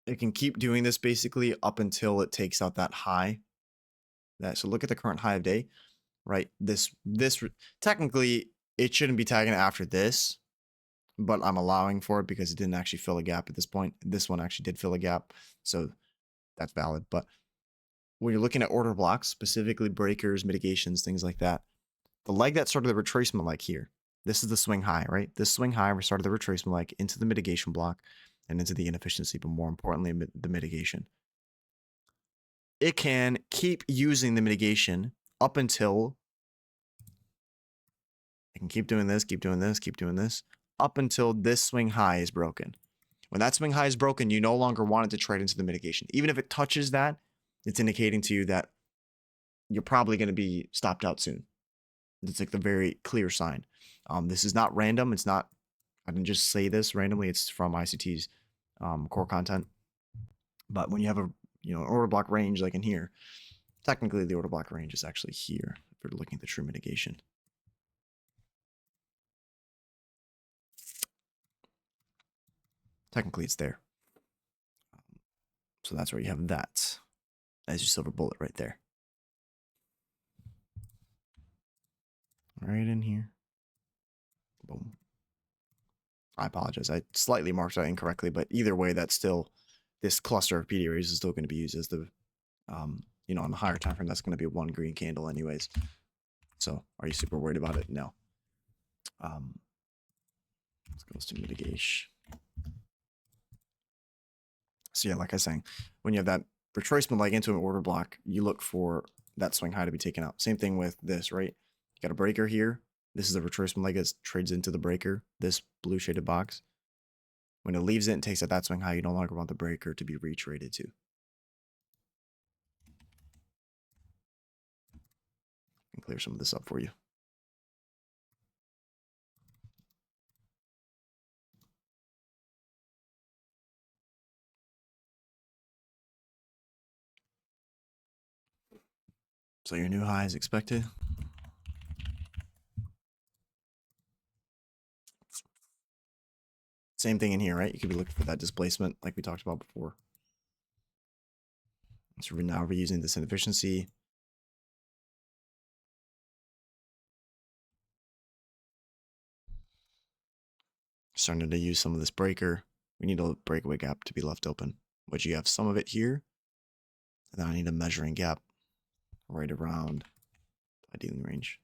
It can keep doing this basically up until it takes out that high. So look at the current high of day, right? This technically it shouldn't be tagging after this, but I'm allowing for it because it didn't actually fill a gap at this point. This one actually did fill a gap, so that's valid. But when you're looking at order blocks, specifically breakers, mitigations, things like that, the leg that started the retracement leg here, this is the swing high, right? This swing high, we started the retracement leg into the mitigation block and into the inefficiency, but more importantly, the mitigation. It can keep using the mitigation up until it can keep doing this, keep doing this, keep doing this, up until this swing high is broken. When that swing high is broken, you no longer want it to trade into the mitigation. Even if it touches that, it's indicating to you that you're probably going to be stopped out soon. It's like the very clear sign. This is not random. It's not, I didn't just say this randomly. It's from ICTs core content. But when you have an order block range like in here, technically the order block range is actually here if you're looking at the true mitigation. Technically it's there. So that's where you have that as your silver bullet right there. Right in here. Boom. I apologize. I slightly marked that incorrectly, but either way, that's still, this cluster of PD rays is still going to be used as the, you know, on the higher time frame, that's going to be one green candle anyways. So are you super worried about it? No. Let's go to mitigation. So yeah, like I was saying, when you have that retracement leg into an order block, you look for that swing high to be taken out. Same thing with this, right? You got a breaker here. This is a retracement leg that trades into the breaker, this blue shaded box. When it leaves it and takes out that swing high, you no longer want the breaker to be retraded to. And clear some of this up for you. So your new high is expected. Same thing in here, right? You could be looking for that displacement like we talked about before. So we're now reusing this inefficiency. Starting to use some of this breaker. We need a breakaway gap to be left open, which you have some of it here. And then I need a measuring gap right around my dealing range.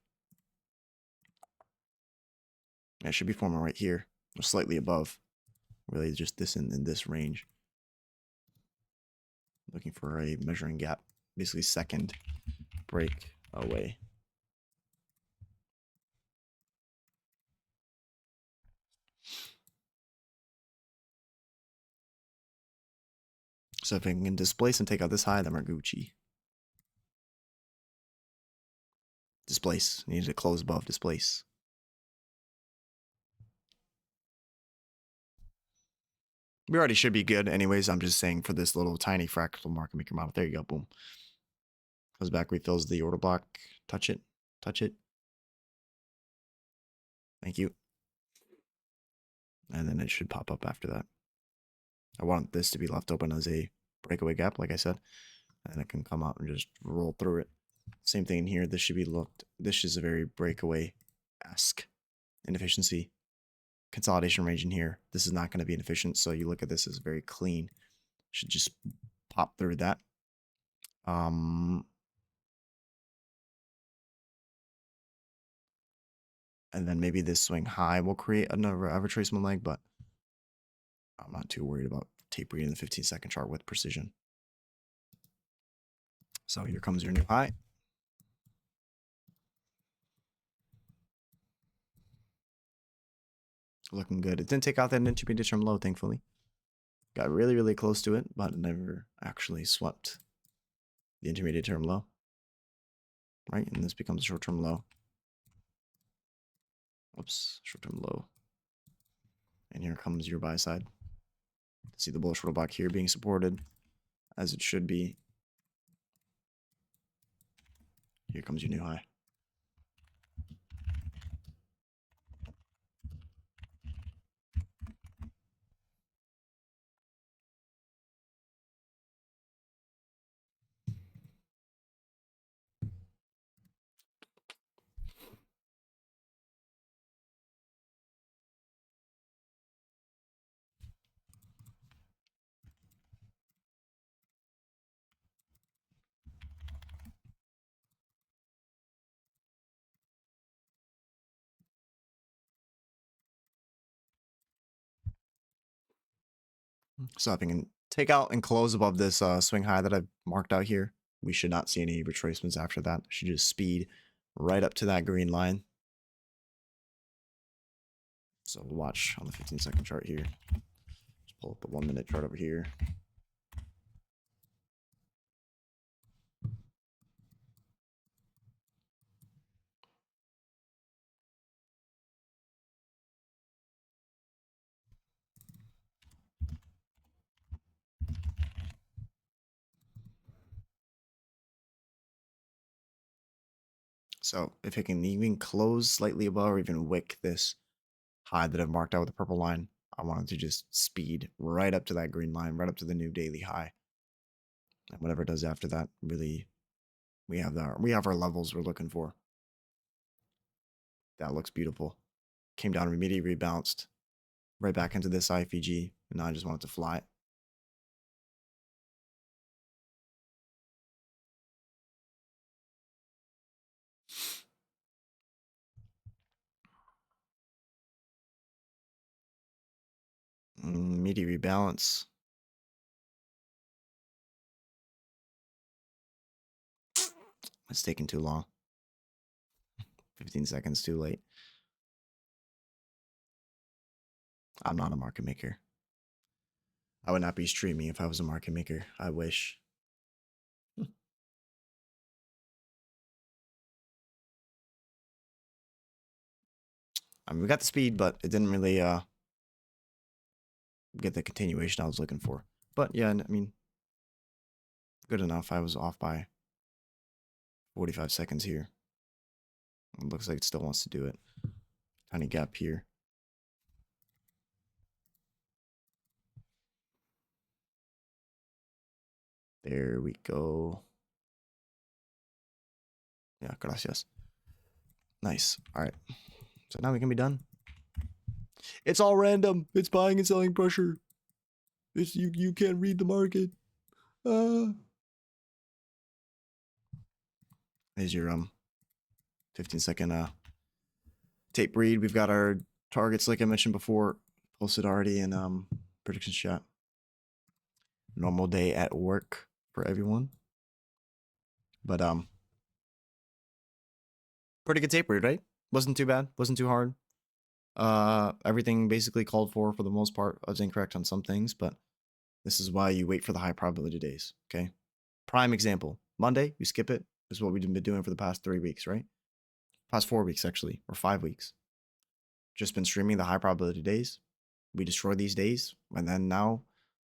And it should be forming right here, or slightly above. Really just this in this range. Looking for a measuring gap, basically second break away. So if I can displace and take out this high, then we're Gucci. Displace. Need to close above displace. We already should be good anyways. I'm just saying for this little tiny fractal market maker model. There you go. Boom. Goes back, refills the order block. Touch it. Touch it. Thank you. And then it should pop up after that. I want this to be left open as a breakaway gap, like I said. And it can come out and just roll through it. Same thing in here. This should be looked. This is a very breakaway-esque inefficiency. Consolidation range in here. This is not going to be inefficient. So you look at this as very clean. Should just pop through that. And then maybe this swing high will create another retracement leg, but I'm not too worried about tapering in the 15-second chart with precision. So here comes your new high. Looking good. It didn't take out that intermediate term low, thankfully. Got really, really close to it, but never actually swept the intermediate term low. Right? And this becomes a short-term low. Oops, short-term low. And here comes your buy side. See the bullish order block here being supported as it should be. Here comes your new high. So if I can take out and close above this swing high that I've marked out here, we should not see any retracements after that. Should just speed right up to that green line. So we'll watch on the 15-second chart here. Just pull up the 1-minute chart over here. So if it can even close slightly above or even wick this high that I've marked out with the purple line, I want it to just speed right up to that green line, right up to the new daily high. And whatever it does after that, really, we have our levels we're looking for. That looks beautiful. Came down, immediately rebounced. right back into this IFEG, and now I just want it to fly. Media rebalance. It's taking too long. 15 seconds too late. I'm not a market maker. I would not be streaming if I was a market maker. I wish. I mean, we got the speed, but it didn't really get the continuation I was looking for. But yeah, I mean, good enough. I was off by 45 seconds here. It looks like it still wants to do it. Tiny gap here. There we go. Yeah, gracias. Nice. All right. So now we can be done. It's all random. It's buying and selling pressure. It's you can't read the market. There's your 15-second tape read. We've got our targets, like I mentioned before, posted already in predictions chat. Normal day at work for everyone. But pretty good tape read, right? Wasn't too bad. Wasn't too hard. Everything basically called for the most part. I was incorrect on some things, but this is why you wait for the high probability days. Okay. Prime example. Monday, we skip it. This is what we've been doing for the past 3 weeks, right? Past 4 weeks, actually, or 5 weeks. Just been streaming the high probability days. We destroy these days. And then now,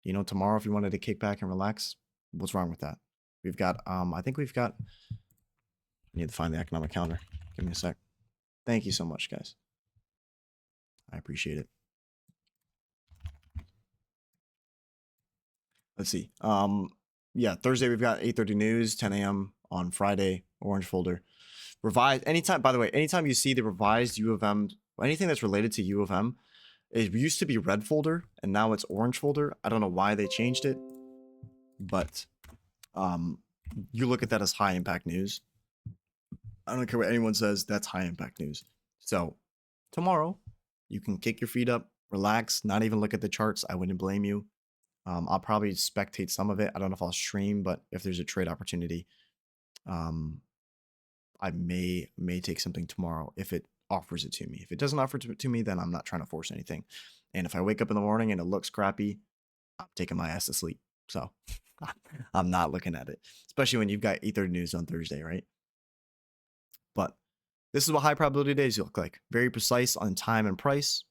you know, tomorrow, if you wanted to kick back and relax, what's wrong with that? We've got, I think we've got, I need to find the economic calendar. Give me a sec. Thank you so much, guys. I appreciate it. Let's see. Yeah, Thursday we've got 8:30 news, 10 a.m. on Friday, orange folder. Revised anytime, by the way, anytime you see the revised U of M, anything that's related to U of M, it used to be red folder and now it's orange folder. I don't know why they changed it, but you look at that as high impact news. I don't care what anyone says, that's high impact news. So tomorrow you can kick your feet up, relax, not even look at the charts. I wouldn't blame you. I'll probably spectate some of it. I don't know if I'll stream, but if there's a trade opportunity, I may take something tomorrow if it offers it to me. If it doesn't offer it to me, then I'm not trying to force anything. And if I wake up in the morning and it looks crappy, I'm taking my ass to sleep. So I'm not looking at it, especially when you've got Ether news on Thursday, right? But this is what high probability days look like. Very precise on time and price.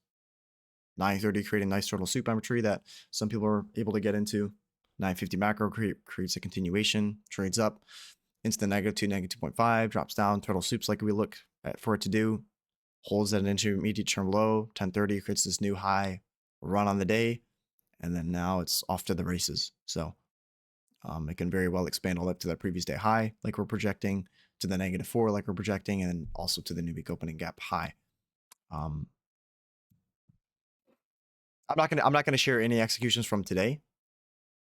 930 create a nice turtle supermetry that some people are able to get into. 950 macro creates a continuation, trades up into the -2, -2.5, drops down, turtle soups like we look at for it to do, holds at an intermediate term low. 1030 creates this new high run on the day, and then now it's off to the races. So it can very well expand all up to that previous day high like we're projecting, to the -4 like we're projecting, and also to the new week opening gap high. I'm not gonna share any executions from today.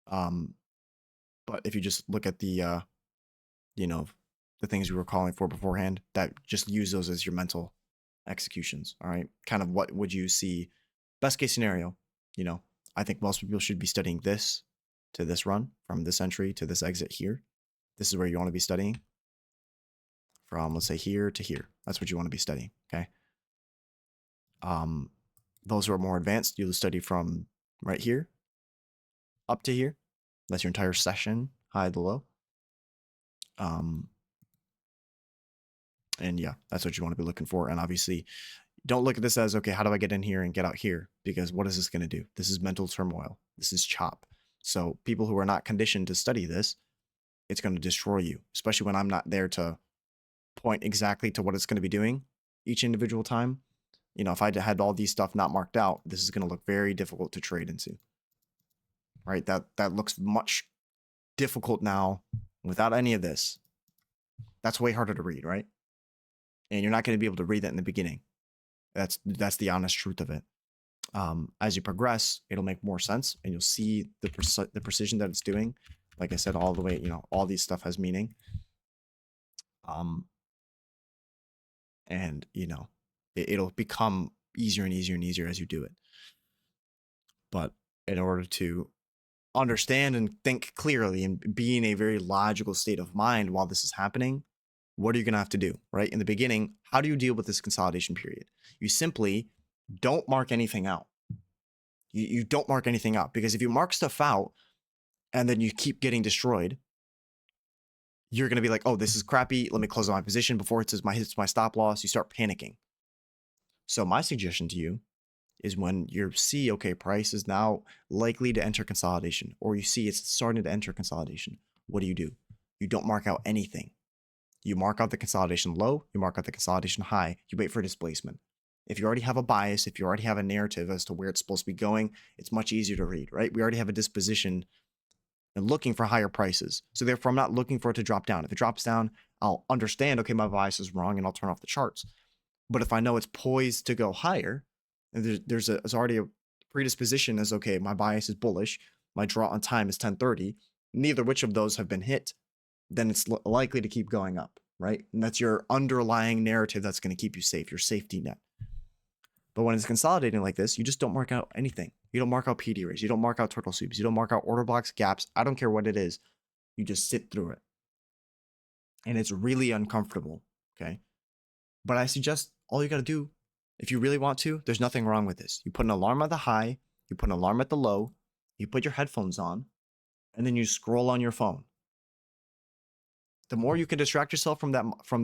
But if you just look at the you know, the things we were calling for beforehand, that just use those as your mental executions. All right. Kind of what would you see? Best case scenario, you know, I think most people should be studying this to this run, from this entry to this exit here. This is where you want to be studying. From, let's say, here to here. That's what you want to be studying. Okay. Those who are more advanced, you'll study from right here up to here. That's your entire session, high to low. And yeah, that's what you want to be looking for. And obviously, don't look at this as, okay, how do I get in here and get out here? Because what is this going to do? This is mental turmoil. This is chop. So people who are not conditioned to study this, it's going to destroy you, especially when I'm not there to point exactly to what it's going to be doing each individual time. You know, if I had all these stuff not marked out, this is going to look very difficult to trade into. Right? That looks much difficult now without any of this. That's way harder to read, right? And you're not going to be able to read that in the beginning. That's the honest truth of it. As you progress, it'll make more sense, and you'll see the precision that it's doing. Like I said, all the way, all these stuff has meaning. And it'll become easier and easier and easier as you do it. But in order to understand and think clearly and be in a very logical state of mind while this is happening, what are you going to have to do, right? In the beginning, how do you deal with this consolidation period? You simply don't mark anything out. You don't mark anything out, because if you mark stuff out and then you keep getting destroyed, you're going to be like, oh, this is crappy. Let me close out my position before it hits my stop loss. You start panicking. So my suggestion to you is, when you see, okay, price is now likely to enter consolidation, or you see it's starting to enter consolidation, what do? You don't mark out anything. You mark out the consolidation low, you mark out the consolidation high, you wait for displacement. If you already have a bias, if you already have a narrative as to where it's supposed to be going, it's much easier to read, right? We already have a disposition and looking for higher prices. So therefore, I'm not looking for it to drop down. If it drops down, I'll understand, okay, my bias is wrong, and I'll turn off the charts. But if I know it's poised to go higher, and there's already a predisposition as, okay, my bias is bullish, my draw on time is 10:30, neither which of those have been hit, then it's likely to keep going up, right? And that's your underlying narrative that's going to keep you safe, your safety net. But when it's consolidating like this, you just don't mark out anything. You don't mark out PD rays. You don't mark out turtle sweeps. You don't mark out order blocks, gaps. I don't care what it is. You just sit through it. And it's really uncomfortable, okay? But I suggest all you got to do, if you really want to, there's nothing wrong with this. You put an alarm at the high, you put an alarm at the low, you put your headphones on, and then you scroll on your phone. The more you can distract yourself from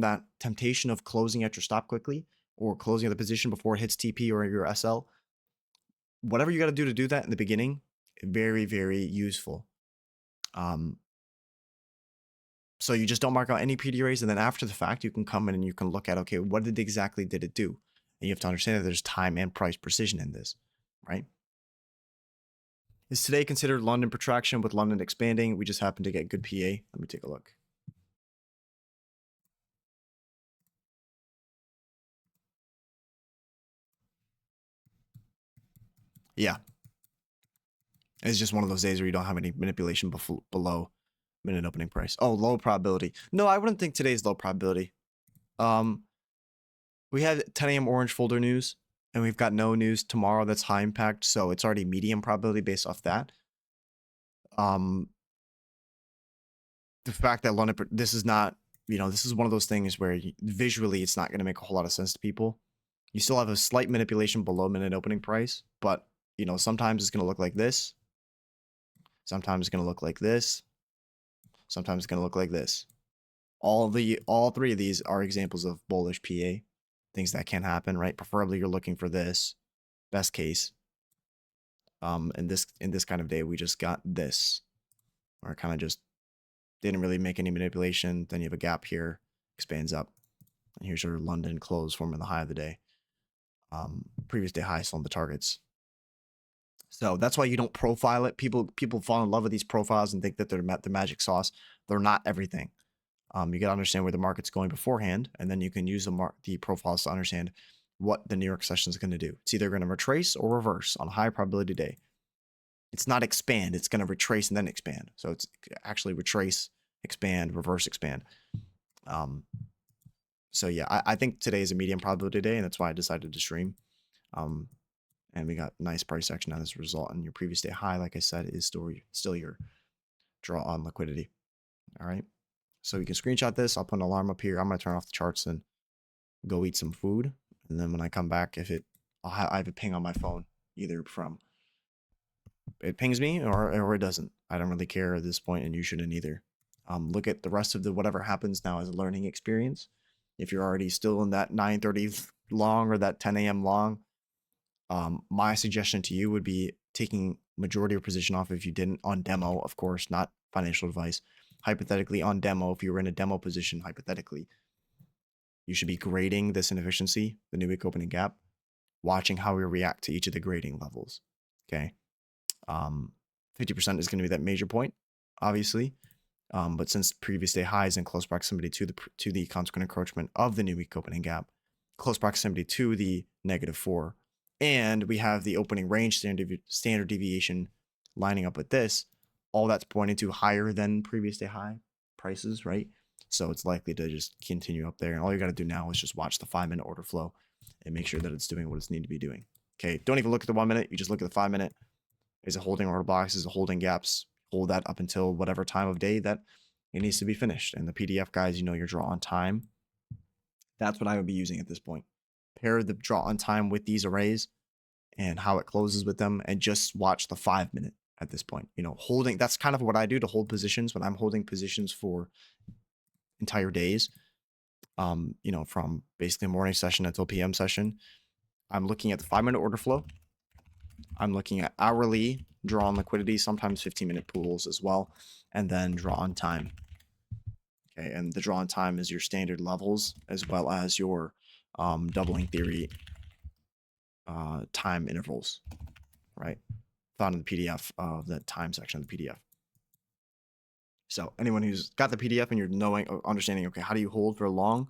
that temptation of closing at your stop quickly, or closing at the position before it hits TP or your SL, whatever you got to do that in the beginning, very, very useful. So you just don't mark out any PD rays, and then after the fact, you can come in and you can look at, okay, what exactly did it do? And you have to understand that there's time and price precision in this, right? Is today considered London protraction with London expanding? We just happen to get good PA. Let me take a look. Yeah. It's just one of those days where you don't have any manipulation below minute opening price. Oh, low probability. No, I wouldn't think today's low probability. We had 10 a.m. orange folder news, and we've got no news tomorrow that's high impact, so it's already medium probability based off that. The fact that London, this is not, this is one of those things where visually it's not going to make a whole lot of sense to people. You still have a slight manipulation below minute opening price, but sometimes it's going to look like this. Sometimes it's going to look like this. Sometimes it's going to look like this. All three of these are examples of bullish PA, things that can happen, right? Preferably you're looking for this, best case. In this kind of day, we just got this, or kind of just didn't really make any manipulation. Then you have a gap here, expands up, and here's your London close forming the high of the day. Previous day high still on the targets. So that's why you don't profile it. People fall in love with these profiles and think that they're the magic sauce. They're not everything. You got to understand where the market's going beforehand, and then you can use the profiles to understand what the New York session is going to do. It's either going to retrace or reverse on a high probability day. It's not expand. It's going to retrace and then expand. So it's actually retrace, expand, reverse, expand. So yeah, I think today is a medium probability day, and that's why I decided to stream. And we got nice price action as a result. And your previous day high, like I said, is still your draw on liquidity. All right. So you can screenshot this. I'll put an alarm up here. I'm going to turn off the charts and go eat some food. And then when I come back, I have a ping on my phone, either from it pings me or it doesn't. I don't really care at this point, and you shouldn't either. Look at the rest of whatever happens now as a learning experience. If you're already still in that 9:30 long or that 10 a.m. long, my suggestion to you would be taking majority of position off if you didn't, on demo, of course, not financial advice. Hypothetically, on demo, if you were in a demo position, hypothetically, you should be grading this inefficiency, the new week opening gap, watching how we react to each of the grading levels. Okay. 50% is going to be that major point, obviously. But since previous day highs in close proximity to the consequent encroachment of the new week opening gap, close proximity to the -4 and we have the opening range standard deviation lining up with this, all that's pointing to higher than previous day high prices, right? So it's likely to just continue up there. And all you got to do now is just watch the 5-minute order flow and make sure that it's doing what it's need to be doing. Okay, don't even look at the 1 minute. You just look at the 5 minute. Is it holding order blocks? Is it holding gaps? Hold that up until whatever time of day that it needs to be finished. And the PDF guys, you know your draw on time. That's what I would be using at this point. Pair the draw on time with these arrays and how it closes with them, and just watch the 5 minute at this point. You know, holding, that's kind of what I do to hold positions when I'm holding positions for entire days. You know, from basically morning session until PM session. I'm looking at the 5-minute order flow. I'm looking at hourly draw on liquidity, sometimes 15-minute pools as well, and then draw on time. Okay, and the draw on time is your standard levels as well as your doubling theory time intervals, right? Found in the PDF of the time section of the PDF. So anyone who's got the PDF and you're knowing, understanding, okay, how do you hold for long?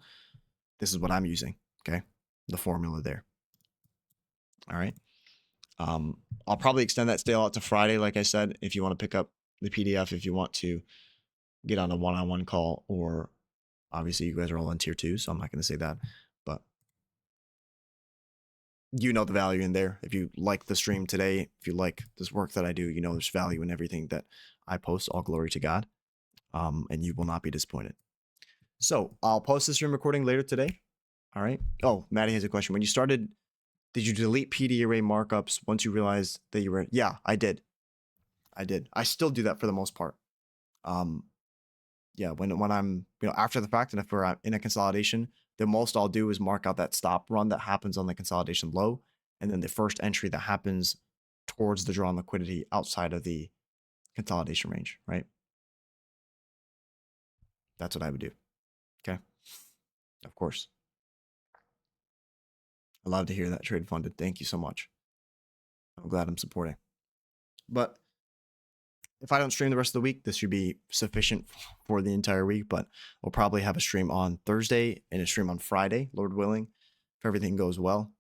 This is what I'm using, okay? The formula there. All right. I'll probably extend that stale out to Friday, like I said, if you want to pick up the PDF, if you want to get on a one-on-one call, or obviously you guys are all on tier 2, so I'm not going to say that, but you know the value in there. If you like the stream today, if you like this work that I do, you know there's value in everything that I post. All glory to God, and you will not be disappointed. So I'll post this stream recording later today. All right. Oh, Maddie has a question. When you started, did you delete PD array markups once you realized that you were? Yeah, I did. I still do that for the most part. Yeah, when I'm, you know, after the fact, and if we're in a consolidation, the most I'll do is mark out that stop run that happens on the consolidation low, and then the first entry that happens towards the draw on liquidity outside of the consolidation range, right? That's what I would do. Okay. Of course. I love to hear that trade funded. Thank you so much. I'm glad I'm supporting. But if I don't stream the rest of the week, this should be sufficient for the entire week. But we'll probably have a stream on Thursday and a stream on Friday, Lord willing, if everything goes well.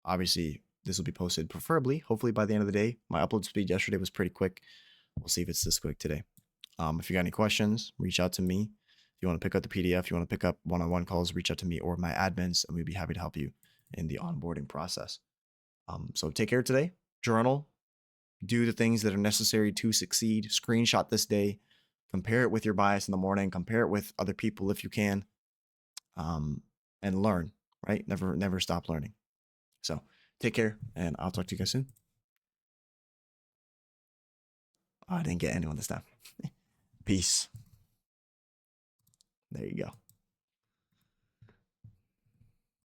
Obviously, this will be posted preferably, hopefully by the end of the day. My upload speed yesterday was pretty quick. We'll see if it's this quick today. If you got any questions, reach out to me. If you want to pick up the PDF, you want to pick up one-on-one calls, reach out to me or my admins, and we'd be happy to help you in the onboarding process. So take care today. Journal. Do the things that are necessary to succeed. Screenshot this day. Compare it with your bias in the morning. Compare it with other people if you can. And learn, right? Never stop learning. So take care, and I'll talk to you guys soon. Oh, I didn't get anyone this time. Peace. There you go.